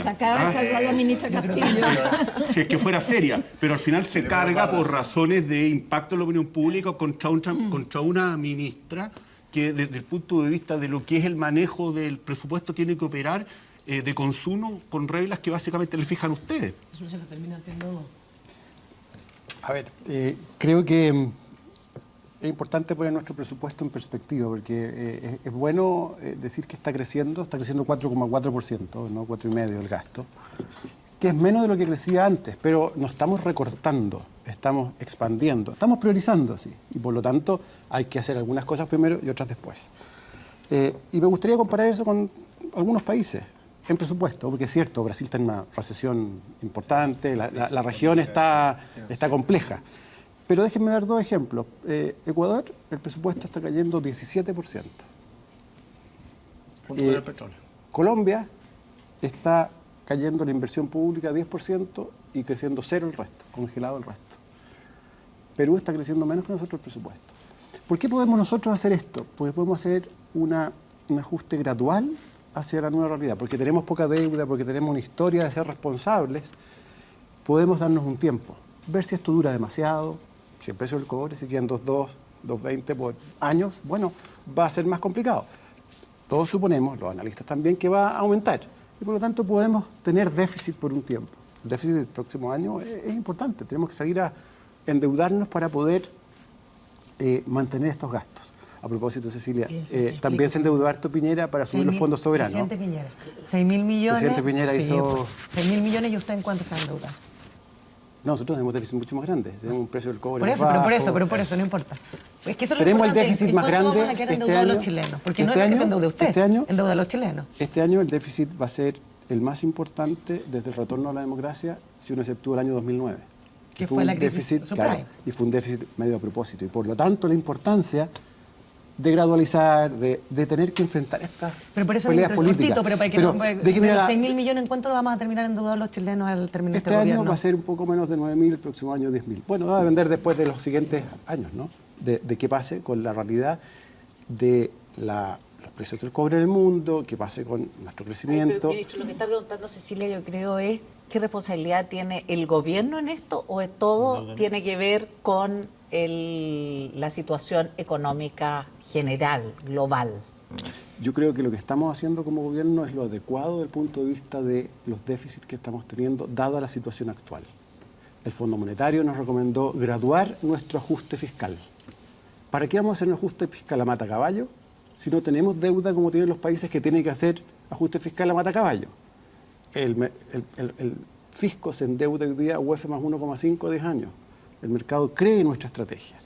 Se acaba de salvar la ministra Castillo. Si es que fuera seria, pero al final se carga por razones de impacto en la opinión pública contra una ministra que, desde el punto de vista de lo que es el manejo del presupuesto, tiene que operar de consumo con reglas que básicamente le fijan ustedes. A ver, creo que es importante poner nuestro presupuesto en perspectiva, porque es bueno decir que está creciendo 4,4%, no 4,5% el gasto, que es menos de lo que crecía antes, pero no estamos recortando, estamos expandiendo, estamos priorizando, sí, y por lo tanto hay que hacer algunas cosas primero y otras después. Y me gustaría comparar eso con algunos países en presupuesto, porque es cierto, Brasil está en una recesión importante, la región está compleja. Pero déjenme dar dos ejemplos. Ecuador, el presupuesto está cayendo 17%. Junto con el petróleo. Colombia está cayendo la inversión pública 10% y creciendo 0% el resto, congelado el resto. Perú está creciendo menos que nosotros el presupuesto. ¿Por qué podemos nosotros hacer esto? Porque podemos hacer un ajuste gradual hacia la nueva realidad, porque tenemos poca deuda, porque tenemos una historia de ser responsables. Podemos darnos un tiempo, ver si esto dura demasiado, si el precio del cobre se queda en 2.2, 2.20 por años, bueno, va a ser más complicado. Todos suponemos, los analistas también, que va a aumentar, y por lo tanto podemos tener déficit por un tiempo. El déficit del próximo año es importante, tenemos que salir a endeudarnos para poder mantener estos gastos. A propósito, Cecilia, también se endeudó harto Piñera para subir los fondos soberanos. Presidente Piñera, 6.000 millones. Presidente Piñera hizo... 6.000 millones, ¿y usted en cuánto se endeuda? No, nosotros tenemos déficit mucho más grande, tenemos un precio del cobre por eso, más bajo. Por eso, no importa. Es que eso es lo tenemos el importante. déficit más grande vamos a quedar endeudados los chilenos, porque no es que se endeude usted, endeuda a los chilenos. Este año el déficit va a ser el más importante desde el retorno a la democracia, si uno exceptúa el año 2009. Que fue la crisis déficit, subprime. claro, y fue un déficit medio a propósito. Y por lo tanto la importancia de gradualizar, de tener que enfrentar estas pero por eso peleas políticas. Pero para que Pero no, déjeme de los la- 6.000 millones, ¿en cuánto vamos a terminar endeudados los chilenos al terminar Este este año gobierno? va a ser un poco menos de 9.000, el próximo año 10.000. Bueno, va a depender después de los siguientes años, ¿no? De qué pase con la realidad de los precios del cobre en el mundo, qué pase con nuestro crecimiento. Pero, ministro, lo que está preguntando Cecilia, yo creo, es ¿qué responsabilidad tiene el gobierno en esto o es todo tiene que ver con la situación económica general, global? Yo creo que lo que estamos haciendo como gobierno es lo adecuado desde el punto de vista de los déficits que estamos teniendo, dada la situación actual. El Fondo Monetario nos recomendó graduar nuestro ajuste fiscal. ¿Para qué vamos a hacer un ajuste fiscal a matacaballo si no tenemos deuda como tienen los países que tienen que hacer ajuste fiscal a matacaballo? El fisco se endeuda hoy día UF más 1,5 a 10 años. El mercado cree en nuestra estrategia.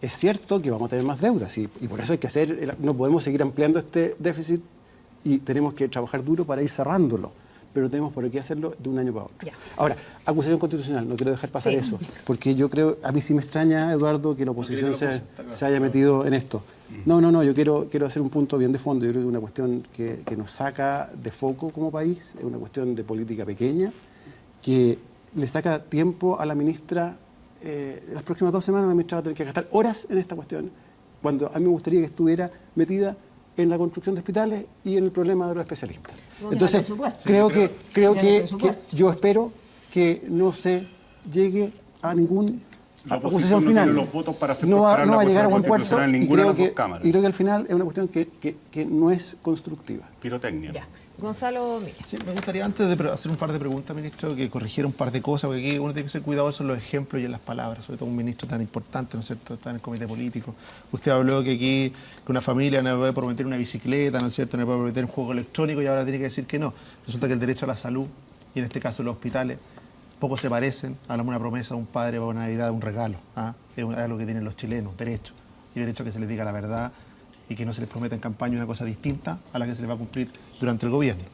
Es cierto que vamos a tener más deudas y por eso hay que no podemos seguir ampliando este déficit y tenemos que trabajar duro para ir cerrándolo, pero no tenemos por qué hacerlo de un año para otro. Ya. Ahora, acusación constitucional, no quiero dejar pasar Sí. eso, porque yo creo, a mí sí me extraña, Eduardo, que la oposición se haya metido en esto. No, yo quiero hacer un punto bien de fondo. Yo creo que es una cuestión que nos saca de foco como país, es una cuestión de política pequeña, que le saca tiempo a la ministra. Las próximas 2 semanas la ministra va a tener que gastar horas en esta cuestión, cuando a mí me gustaría que estuviera metida en la construcción de hospitales y en el problema de los especialistas. Entonces, creo que yo espero que no se llegue a ninguna acusación final. No tiene los votos para hacer No va prosperar la a llegar a buen acusación puerto constitucional en y ninguna de creo las dos que cámaras. al final es una cuestión que no es constructiva. Pirotecnia. Ya. Gonzalo Milla. Sí, me gustaría antes de hacer un par de preguntas, ministro, que corrigiera un par de cosas, porque aquí uno tiene que ser cuidadoso en los ejemplos y en las palabras, sobre todo un ministro tan importante, ¿no es cierto?, está en el comité político. Usted habló que aquí que una familia no puede prometer una bicicleta, ¿no es cierto?, no puede prometer un juego electrónico y ahora tiene que decir que no. Resulta que el derecho a la salud, y en este caso los hospitales, poco se parecen a una promesa de un padre para una Navidad, un regalo. Es algo que tienen los chilenos, derecho. Y derecho a que se les diga la verdad y que no se les prometa en campaña una cosa distinta a la que se les va a cumplir durante el gobierno.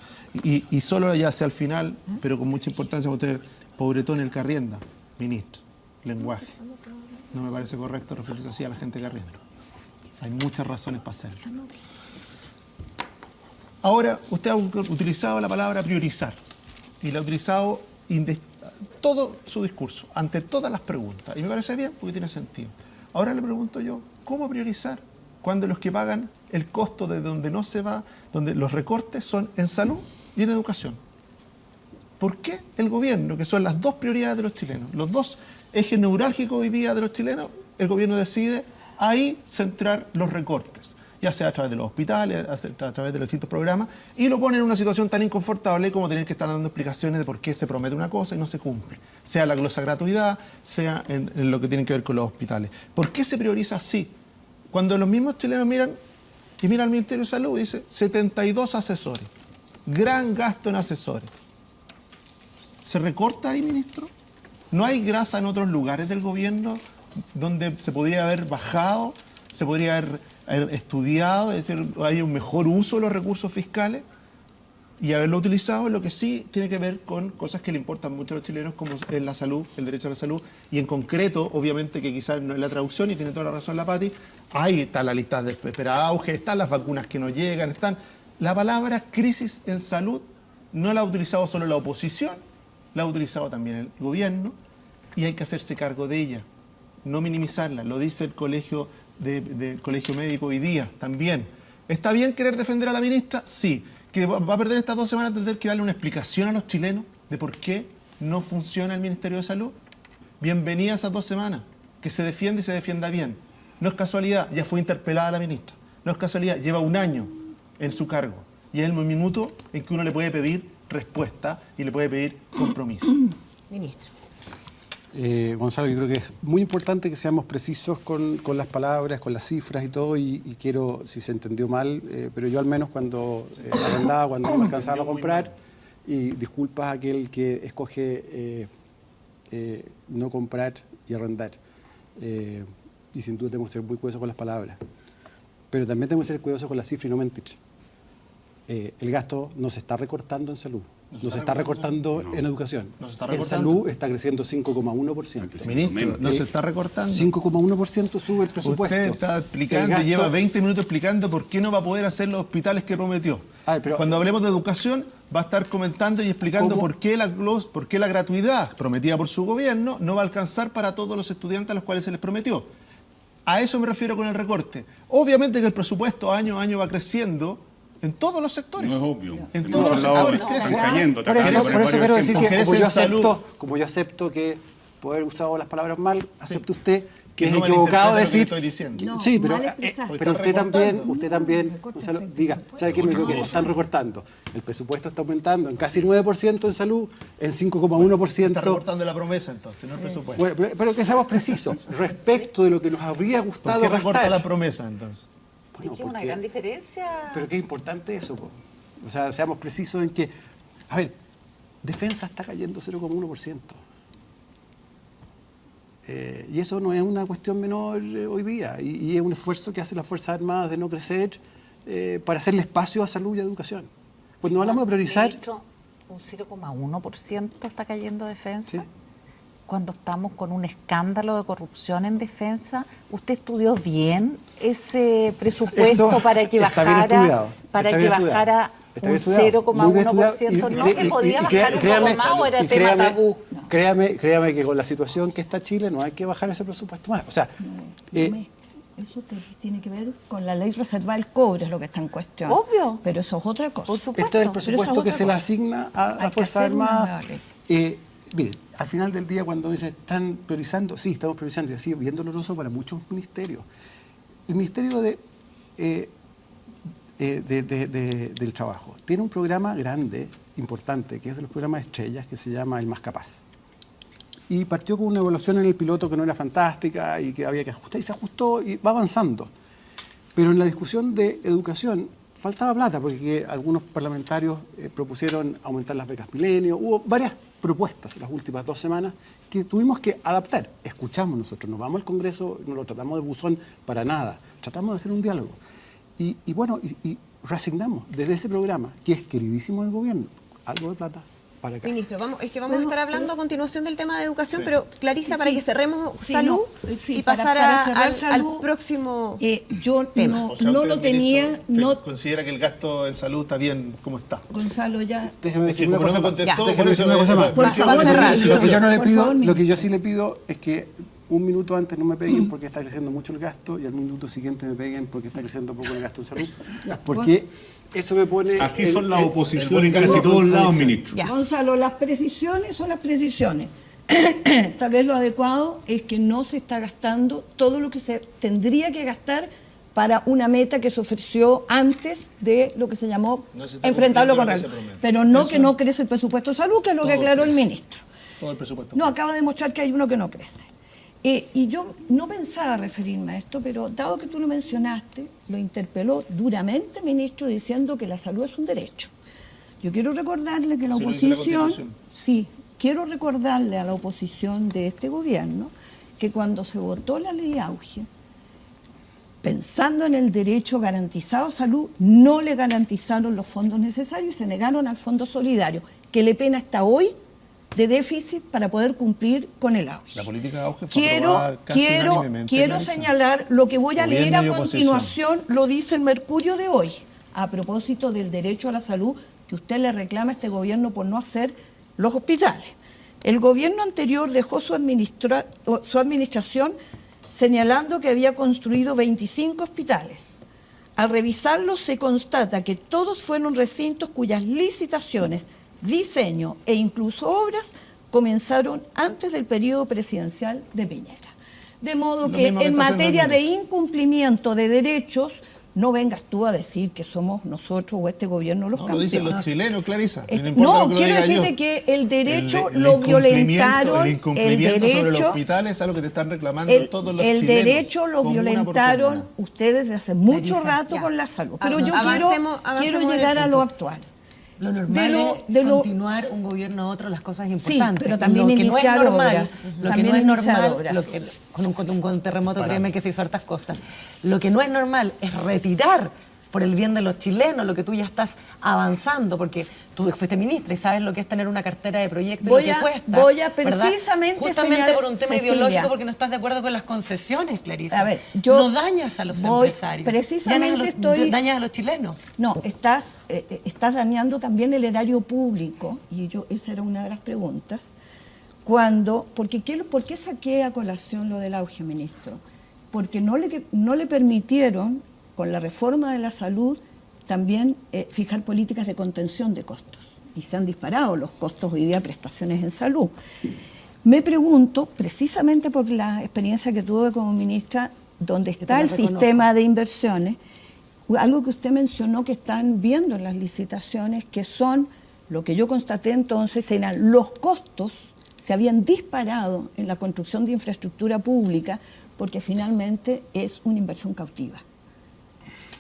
Y solo ya sea al final, pero con mucha importancia, usted, pobretón el que arrienda, ministro, lenguaje. No me parece correcto referirse así a la gente que arrienda. Hay muchas razones para hacerlo. Ahora, usted ha utilizado la palabra priorizar y la ha utilizado todo su discurso, ante todas las preguntas. Y me parece bien porque tiene sentido. Ahora le pregunto yo, ¿cómo priorizar cuando los que pagan el costo de donde no se va, donde los recortes son en salud y en educación? ¿Por qué el gobierno, que son las dos prioridades de los chilenos, los dos ejes neurálgicos hoy día de los chilenos, el gobierno decide ahí centrar los recortes? Ya sea a través de los hospitales, a través de los distintos programas, y lo pone en una situación tan inconfortable como tener que estar dando explicaciones de por qué se promete una cosa y no se cumple. Sea la glosa gratuidad, sea en lo que tiene que ver con los hospitales. ¿Por qué se prioriza así? Cuando los mismos chilenos miran al Ministerio de Salud y dice 72 asesores, gran gasto en asesores. ¿Se recorta ahí, ministro? ¿No hay grasa en otros lugares del gobierno donde se podría haber bajado, se podría haber estudiado, es decir, hay un mejor uso de los recursos fiscales y haberlo utilizado? Lo que sí tiene que ver con cosas que le importan mucho a los chilenos, como es la salud, el derecho a la salud, y en concreto, obviamente, que quizás no es la traducción, y tiene toda la razón la Pati, ahí está la lista de espera auge, están las vacunas que no llegan, están... La palabra crisis en salud no la ha utilizado solo la oposición, la ha utilizado también el gobierno, y hay que hacerse cargo de ella, no minimizarla, lo dice el Colegio Médico hoy día también. ¿Está bien querer defender a la ministra? Sí. ¿Que va a perder estas 2 semanas, tener que darle una explicación a los chilenos de por qué no funciona el Ministerio de Salud? Bienvenida a esas 2 semanas, que se defienda y se defienda bien. No es casualidad, ya fue interpelada la ministra. No es casualidad, lleva 1 año en su cargo. Y es el minuto en que uno le puede pedir respuesta y le puede pedir compromiso. Ministro. Gonzalo, yo creo que es muy importante que seamos precisos con las palabras, con las cifras y todo, y quiero, si se entendió mal, pero yo al menos cuando arrendaba, cuando no me alcanzaba a comprar, y disculpas a aquel que escoge no comprar y arrendar. Y sin duda tenemos que ser muy cuidadosos con las palabras. Pero también tenemos que ser cuidadosos con las cifras y no mentir. El gasto no se está recortando en salud, No se está recortando en educación. No se está en recortando. salud está creciendo 5,1%. Ministro, no se está recortando. 5,1% sube el presupuesto. Usted está explicando, lleva 20 minutos explicando por qué no va a poder hacer los hospitales que prometió. Cuando hablemos de educación, va a estar comentando y explicando por qué la gratuidad prometida por su gobierno no va a alcanzar para todos los estudiantes a los cuales se les prometió. A eso me refiero con el recorte. Obviamente que el presupuesto año a año va creciendo en todos los sectores. No es obvio. En todos los sectores crece. Están cayendo. Por eso quiero decir que como yo acepto que puedo haber usado las palabras mal, acepto usted que es equivocado decir. Sí, pero usted también, Gonzalo, diga, ¿sabe qué? Me creo que lo están recortando. El presupuesto está aumentando en casi 9% en salud, en 5,1%. Está recortando la promesa entonces, no el presupuesto. Bueno, pero que seamos precisos, respecto de lo que nos habría gustado ¿por qué recorta la promesa entonces? Bueno, es que es una gran diferencia. Pero qué importante eso, po. O sea, seamos precisos en que, a ver, defensa está cayendo 0,1%. Y eso no es una cuestión menor hoy día, y es un esfuerzo que hacen las Fuerzas Armadas de no crecer para hacerle espacio a salud y a educación. Cuando hablamos de priorizar... Ministro, un 0,1% está cayendo defensa. ¿Sí? Cuando estamos con un escándalo de corrupción en defensa, ¿usted estudió bien ese presupuesto eso para que bajara un 0,1%? ¿No se podía bajar un poco más o era tema tabú? Créame que con la situación que está Chile no hay que bajar ese presupuesto más. O sea, eso tiene que ver con la ley reservada del cobre, es lo que está en cuestión. Obvio. Pero eso es otra cosa. Esto es el presupuesto que se le asigna a las Fuerzas Armadas. Miren, al final del día cuando dicen están priorizando, sí, estamos priorizando, y así bien doloroso para muchos ministerios. El Ministerio del Trabajo tiene un programa grande, importante, que es de los programas estrellas, que se llama El Más Capaz. Y partió con una evaluación en el piloto que no era fantástica y que había que ajustar, y se ajustó y va avanzando. Pero en la discusión de educación faltaba plata, porque algunos parlamentarios propusieron aumentar las becas Milenio. Hubo varias propuestas en las últimas 2 semanas que tuvimos que adaptar. Escuchamos nosotros, nos vamos al Congreso, no lo tratamos de buzón para nada, tratamos de hacer un diálogo. Y reasignamos desde ese programa, que es queridísimo del gobierno, algo de plata para acá. Ministro, vamos a estar hablando a continuación del tema de educación, pero Clarisa, para que cerremos salud y pasar al próximo yo tema. O sea, no lo tenía... ¿Usted considera que el gasto en salud está bien como está? Gonzalo, ya... Déjeme decir una cosa más. Por favor, lo que yo sí le pido es que un minuto antes no me peguen porque está creciendo mucho el gasto y al minuto siguiente me peguen porque está creciendo poco el gasto en salud. Porque eso me pone... Así son las oposiciones en casi todos lados, ministro. Gonzalo, las precisiones son las precisiones. Tal vez lo adecuado es que no se está gastando todo lo que se tendría que gastar para una meta que se ofreció antes de lo que se llamó enfrentarlo con realidad. Pero no que no crece el presupuesto de salud, que es lo que aclaró el ministro. Todo el presupuesto. No, acaba de demostrar que hay uno que no crece. Y yo no pensaba referirme a esto, pero dado que tú lo mencionaste, lo interpeló duramente el ministro diciendo que la salud es un derecho. Yo quiero recordarle que la oposición... Sí, quiero recordarle a la oposición de este gobierno que cuando se votó la ley Auge, pensando en el derecho garantizado a salud, no le garantizaron los fondos necesarios y se negaron al fondo solidario, que le pena hasta hoy de déficit para poder cumplir con el auge. La política de auge fue aprobada casi unánimemente. Quiero señalar lo que voy a leer a continuación, lo dice el Mercurio de hoy, a propósito del derecho a la salud que usted le reclama a este gobierno por no hacer los hospitales. El gobierno anterior dejó su administración señalando que había construido 25 hospitales. Al revisarlos se constata que todos fueron recintos cuyas licitaciones, diseño e incluso obras comenzaron antes del periodo presidencial de Piñera. De modo que en materia de incumplimiento de derechos, no vengas tú a decir que somos nosotros o este gobierno los campeones. Lo dicen los chilenos, Clarisa. No, quiero decirte que el derecho lo violentaron. El incumplimiento sobre los hospitales es algo que te están reclamando todos los chilenos. El derecho lo violentaron ustedes desde hace mucho rato con la salud. Pero yo quiero llegar a lo actual. Lo normal es continuar un gobierno a otro las cosas importantes. Sí, pero también iniciar obras. Lo que no es normal, con un terremoto, créeme que se hizo hartas cosas. Lo que no es normal es retirar por el bien de los chilenos, lo que tú ya estás avanzando, porque tú fuiste ministra y sabes lo que es tener una cartera de proyectos y lo que cuesta. Voy a precisamente justamente por un tema Cecilia, ideológico, porque no estás de acuerdo con las concesiones, Clarisa. A ver, no dañas a los empresarios. Precisamente dañas a los chilenos. No, estás dañando también el erario público, y esa era una de las preguntas. ¿Por qué saqué a colación lo del auge, ministro? Porque no le permitieron, con la reforma de la salud, también fijar políticas de contención de costos. Y se han disparado los costos hoy día de prestaciones en salud. Me pregunto, precisamente por la experiencia que tuve como ministra, donde está el sistema de inversiones, algo que usted mencionó que están viendo en las licitaciones, que son, lo que yo constaté entonces, eran los costos se habían disparado en la construcción de infraestructura pública, porque finalmente es una inversión cautiva.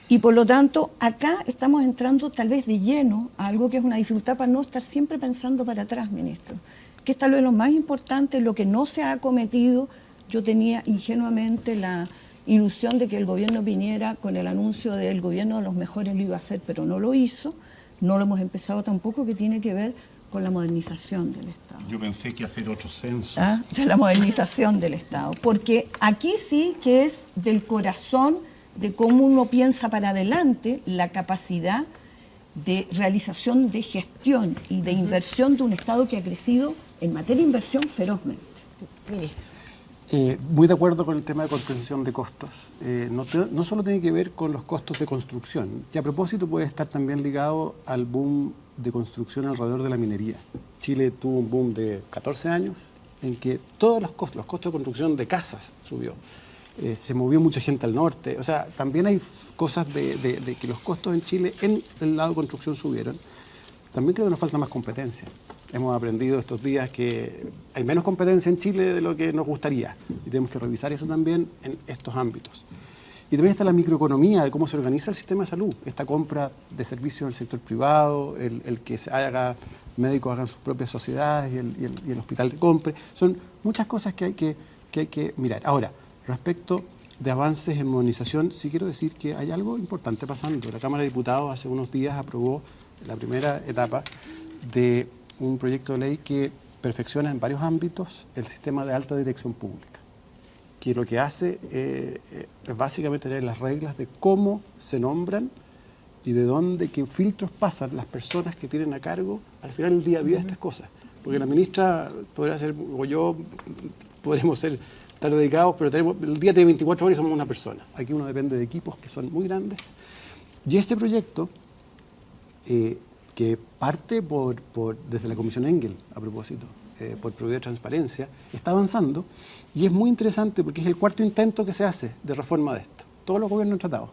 Y por lo tanto, acá estamos entrando tal vez de lleno a algo que es una dificultad para no estar siempre pensando para atrás, ministro. Que es tal vez lo más importante, lo que no se ha acometido. Yo tenía ingenuamente la ilusión de que el gobierno viniera con el anuncio del gobierno de los mejores lo iba a hacer, pero no lo hizo. No lo hemos empezado tampoco, que tiene que ver con la modernización del Estado. Yo pensé que hacer otro censo. De la modernización del Estado. Porque aquí sí que es del corazón de cómo uno piensa para adelante la capacidad de realización de gestión y de inversión de un Estado que ha crecido en materia de inversión ferozmente. Ministro. Muy de acuerdo con el tema de contención de costos. No solo tiene que ver con los costos de construcción, que a propósito puede estar también ligado al boom de construcción alrededor de la minería. Chile tuvo un boom de 14 años en que todos los costos de construcción de casas subió. Se movió mucha gente al norte. O sea, también hay cosas de que los costos en Chile, en el lado de construcción, subieron. También creo que nos falta más competencia. Hemos aprendido estos días que hay menos competencia en Chile de lo que nos gustaría. Y tenemos que revisar eso también en estos ámbitos. Y también está la microeconomía de cómo se organiza el sistema de salud. Esta compra de servicios en el sector privado, el que médicos hagan sus propias sociedades y el hospital de compre. Son muchas cosas que hay que mirar. Ahora, respecto de avances en modernización, sí quiero decir que hay algo importante pasando. La Cámara de Diputados hace unos días aprobó la primera etapa de un proyecto de ley que perfecciona en varios ámbitos el sistema de alta dirección pública, que lo que hace es básicamente tener las reglas de cómo se nombran y de dónde, qué filtros pasan las personas que tienen a cargo al final del día a día de estas cosas. Porque la ministra podría ser, o yo, podremos estar dedicados, pero el día tiene 24 horas y somos una persona. Aquí uno depende de equipos que son muy grandes. Y este proyecto, que parte desde la Comisión Engel, a propósito, por Prioridad de Transparencia, está avanzando y es muy interesante porque es el cuarto intento que se hace de reforma de esto. Todos los gobiernos han tratado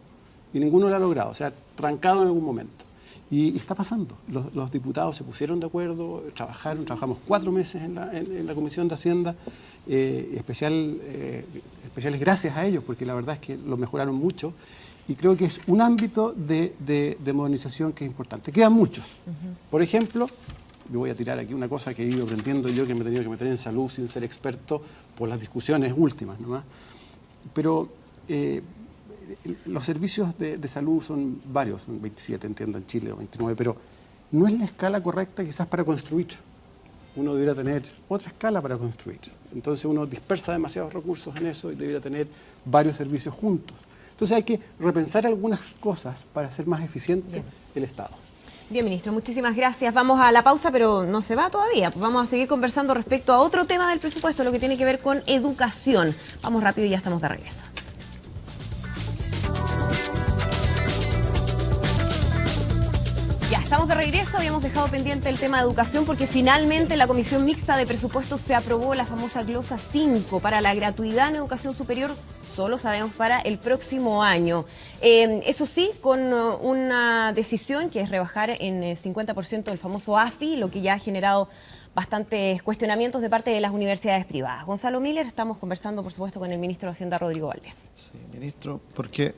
y ninguno lo ha logrado, o sea, trancado en algún momento. Y está pasando. Los diputados se pusieron de acuerdo, trabajamos 4 meses en la Comisión de Hacienda, especiales gracias a ellos, porque la verdad es que lo mejoraron mucho. Y creo que es un ámbito de modernización que es importante. Quedan muchos. Por ejemplo, yo voy a tirar aquí una cosa que he ido aprendiendo yo, que me he tenido que meter en salud sin ser experto por las discusiones últimas nomás. Pero los servicios de salud son varios, son 27, entiendo, en Chile, o 29, pero no es la escala correcta quizás para construir. Uno debería tener otra escala para construir. Entonces uno dispersa demasiados recursos en eso y debería tener varios servicios juntos. Entonces hay que repensar algunas cosas para hacer más eficiente el Estado. Bien, ministro, muchísimas gracias. Vamos a la pausa, pero no se va todavía. Vamos a seguir conversando respecto a otro tema del presupuesto, lo que tiene que ver con educación. Vamos rápido y ya estamos de regreso. Ya estamos de regreso, habíamos dejado pendiente el tema de educación porque finalmente la Comisión Mixta de Presupuestos se aprobó la famosa glosa 5 para la gratuidad en educación superior, solo sabemos para el próximo año. Eso sí, con una decisión que es rebajar en 50% el famoso AFI, lo que ya ha generado bastantes cuestionamientos de parte de las universidades privadas. Gonzalo Miller, estamos conversando por supuesto con el ministro de Hacienda, Rodrigo Valdés. Sí, ministro, porque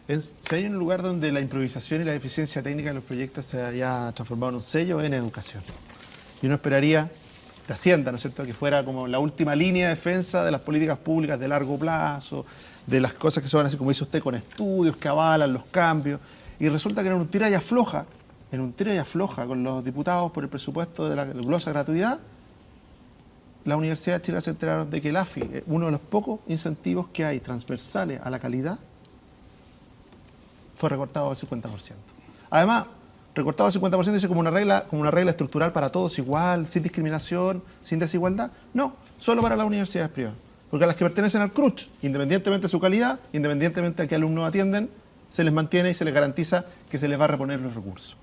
si hay un lugar donde la improvisación y la eficiencia técnica de los proyectos se haya transformado en un sello, en educación. Y uno esperaría Hacienda, ¿no es cierto?, que fuera como la última línea de defensa de las políticas públicas de largo plazo, de las cosas que son así, como dice usted, con estudios que avalan los cambios, y resulta que en un tira y afloja con los diputados por el presupuesto de la glosa gratuidad, la Universidad de Chile se enteraron de que el AFI, uno de los pocos incentivos que hay transversales a la calidad, fue recortado al 50%. Además, recortado al 50% dice como una regla estructural para todos igual, sin discriminación, sin desigualdad. No, solo para las universidades privadas. Porque a las que pertenecen al CRUCH, independientemente de su calidad, independientemente de qué alumnos atienden, se les mantiene y se les garantiza que se les va a reponer los recursos.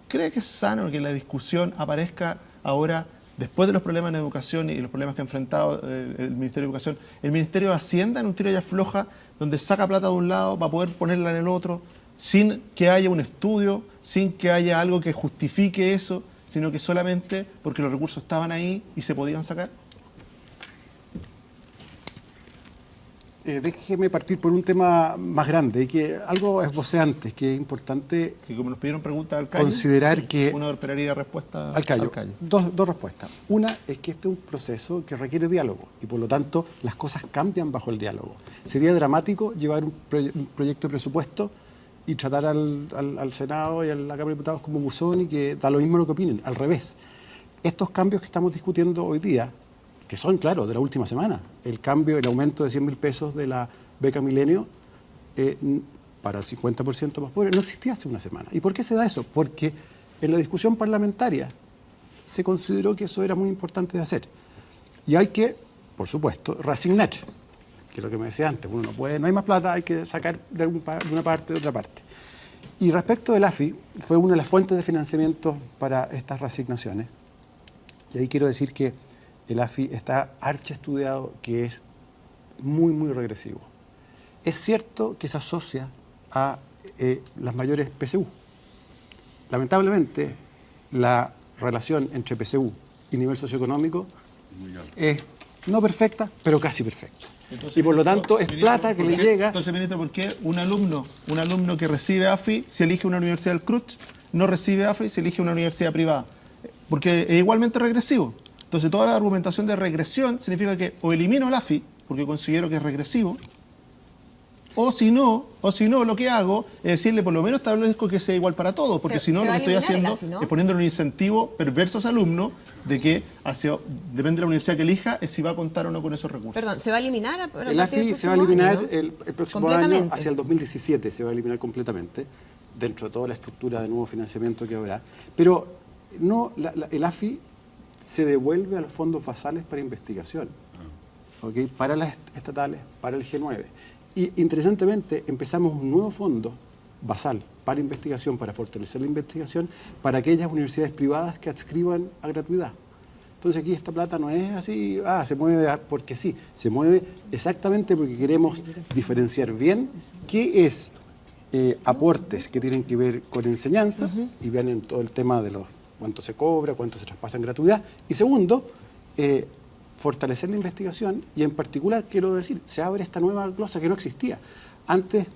¿Cree que es sano que la discusión aparezca ahora, después de los problemas en educación y los problemas que ha enfrentado el Ministerio de Educación, el Ministerio de Hacienda en un tiro y afloja, donde saca plata de un lado para poder ponerla en el otro, sin que haya un estudio, sin que haya algo que justifique eso, sino que solamente porque los recursos estaban ahí y se podían sacar? Déjeme partir por un tema más grande, que algo esbocé antes, que es importante, que como nos pidieron preguntas al Cayo, considerar que uno esperaría respuesta al Cayo. Dos respuestas. Una es que este es un proceso que requiere diálogo y por lo tanto las cosas cambian bajo el diálogo. Sería dramático llevar un proyecto de presupuesto y tratar al Senado y a la Cámara de Diputados como buzón y que da lo mismo lo que opinen. Al revés, estos cambios que estamos discutiendo hoy día, que son, claro, de la última semana, el aumento de 100.000 pesos de la beca Milenio para el 50% más pobre, no existía hace una semana. ¿Y por qué se da eso? Porque en la discusión parlamentaria se consideró que eso era muy importante de hacer. Y hay que, por supuesto, reasignar, que es lo que me decía antes, uno no puede, no hay más plata, hay que sacar de una parte de otra parte. Y respecto del AFI, fue una de las fuentes de financiamiento para estas reasignaciones. Y ahí quiero decir que el AFI está archiestudiado, que es muy, muy regresivo. Es cierto que se asocia a las mayores PSU. Lamentablemente, la relación entre PSU y nivel socioeconómico es no perfecta, pero casi perfecta. Entonces, y por lo tanto es plata que le llega. Entonces, ministro, ¿por qué un alumno que recibe AFI, si elige una universidad del CRUCH, no recibe AFI si elige una universidad privada? Porque es igualmente regresivo. Entonces, toda la argumentación de regresión significa que o elimino el AFI, porque considero que es regresivo, o si no, lo que hago es decirle, por lo menos establezco que sea igual para todos, porque si no, lo que estoy haciendo AFI, ¿no? Es poniéndole un incentivo perverso a ese alumno de que, depende de la universidad que elija, es si va a contar o no con esos recursos. Perdón, ¿se va a eliminar? El AFI se va a eliminar año, ¿no? el próximo año, hacia el 2017, se va a eliminar completamente, dentro de toda la estructura de nuevo financiamiento que habrá. Pero no, el AFI se devuelve a los fondos basales para investigación, ¿okay? Para las estatales, para el G9. Y interesantemente empezamos un nuevo fondo basal para investigación, para fortalecer la investigación, para aquellas universidades privadas que adscriban a gratuidad. Entonces aquí esta plata no es así, se mueve porque sí, se mueve exactamente porque queremos diferenciar bien qué es aportes que tienen que ver con enseñanza, y vean en todo el tema de cuánto se cobra, cuánto se traspasa en gratuidad. Y segundo, fortalecer la investigación y en particular, quiero decir, se abre esta nueva glosa que no existía. Antes,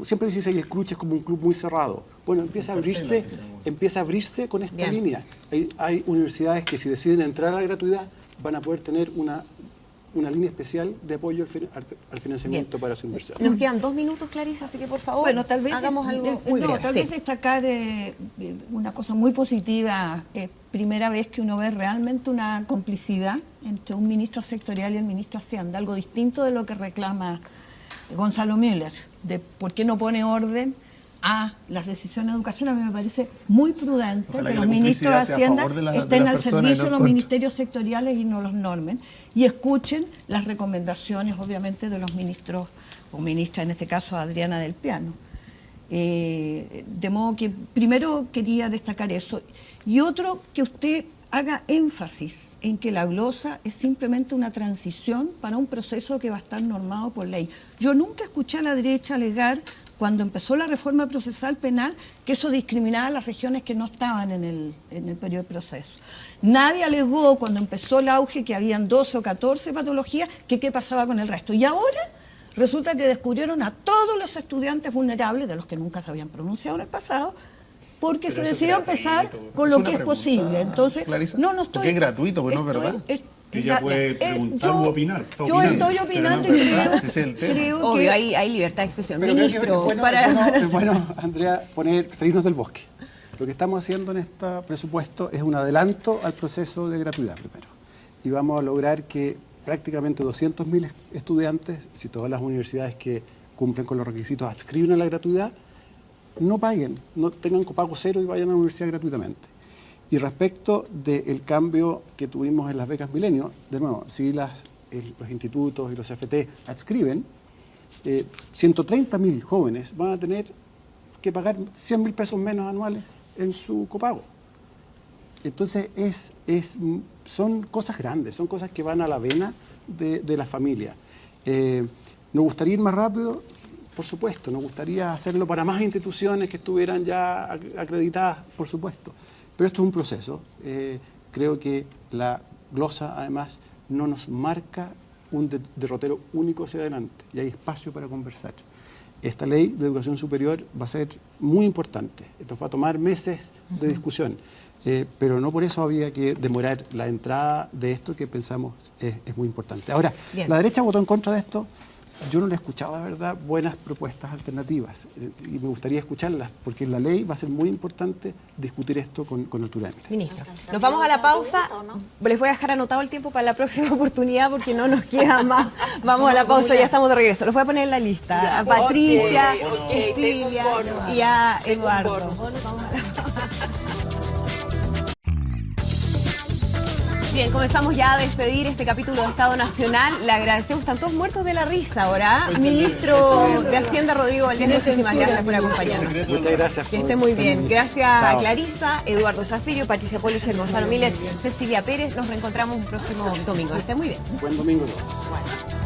siempre se dice que el CRUCH es como un club muy cerrado. Bueno, empieza a abrirse con esta línea. Hay universidades que si deciden entrar a la gratuidad van a poder tener una línea especial de apoyo al financiamiento para su inversión. Nos quedan 2 minutos, Clarisa, así que por favor, bueno, tal vez hagamos algo muy breve. Tal vez destacar una cosa muy positiva. Primera vez que uno ve realmente una complicidad entre un ministro sectorial y el ministro de Hacienda, algo distinto de lo que reclama Gonzalo Müller, de por qué no pone orden a las decisiones de educación. A mí me parece muy prudente que los ministros de Hacienda estén al servicio de los ministerios sectoriales y no los normen, y escuchen las recomendaciones, obviamente, de los ministros o ministras, en este caso Adriana del Piano. De modo que primero quería destacar eso. Y otro, que usted haga énfasis en que la glosa es simplemente una transición para un proceso que va a estar normado por ley. Yo nunca escuché a la derecha alegar, cuando empezó la reforma procesal penal, que eso discriminaba a las regiones que no estaban en el periodo de proceso. Nadie alegó, cuando empezó el auge, que habían 12 o 14 patologías, que qué pasaba con el resto. Y ahora resulta que descubrieron a todos los estudiantes vulnerables, de los que nunca se habían pronunciado en el pasado, porque se eso es decidió empezar con lo que es posible. Entonces, Clarisa, no estoy... porque es gratuito, pues no es verdad. Ella puede preguntar o opinar. Yo estoy opinando y creo Obvio, que... hay libertad de expresión. Pero Ministro, es bueno, Andrea, salirnos del bosque. Lo que estamos haciendo en este presupuesto es un adelanto al proceso de gratuidad primero. Y vamos a lograr que prácticamente 200.000 estudiantes, si todas las universidades que cumplen con los requisitos adscriben a la gratuidad, no paguen, no tengan copago cero y vayan a la universidad gratuitamente. Y respecto del cambio que tuvimos en las becas Milenio, de nuevo, si los institutos y los CFT adscriben, 130.000 jóvenes van a tener que pagar 100.000 pesos menos anuales en su copago. Entonces son cosas grandes, son cosas que van a la vena de la familia. ¿Nos gustaría ir más rápido? Por supuesto. ¿Nos gustaría hacerlo para más instituciones que estuvieran ya acreditadas? Por supuesto. Pero esto es un proceso. Creo que la glosa, además, no nos marca un derrotero único hacia adelante y hay espacio para conversar. Esta ley de educación superior va a ser muy importante, nos va a tomar meses de discusión, pero no por eso había que demorar la entrada de esto que pensamos es muy importante. Ahora, Bien. La derecha votó en contra de esto. Yo no le he escuchado, de verdad, buenas propuestas alternativas y me gustaría escucharlas, porque en la ley va a ser muy importante discutir esto con altura de miras. Ministro, nos vamos a la pausa. Les voy a dejar anotado el tiempo para la próxima oportunidad porque no nos queda más. Vamos a la pausa, ya estamos de regreso. Los voy a poner en la lista. A Patricia, Cecilia y a Eduardo. Bien, comenzamos ya a despedir este capítulo de Estado Nacional. Le agradecemos, están todos muertos de la risa ahora. Ministro de Hacienda, Rodrigo Valdés, muchísimas gracias por acompañarnos. Muchas gracias. Que esté muy bien. Gracias Chao. a Clarisa, Eduardo Zafirio, Patricia Polich, Gonzalo Miller, Cecilia Pérez. Nos reencontramos un próximo domingo. Que esté muy bien. Buen domingo a todos.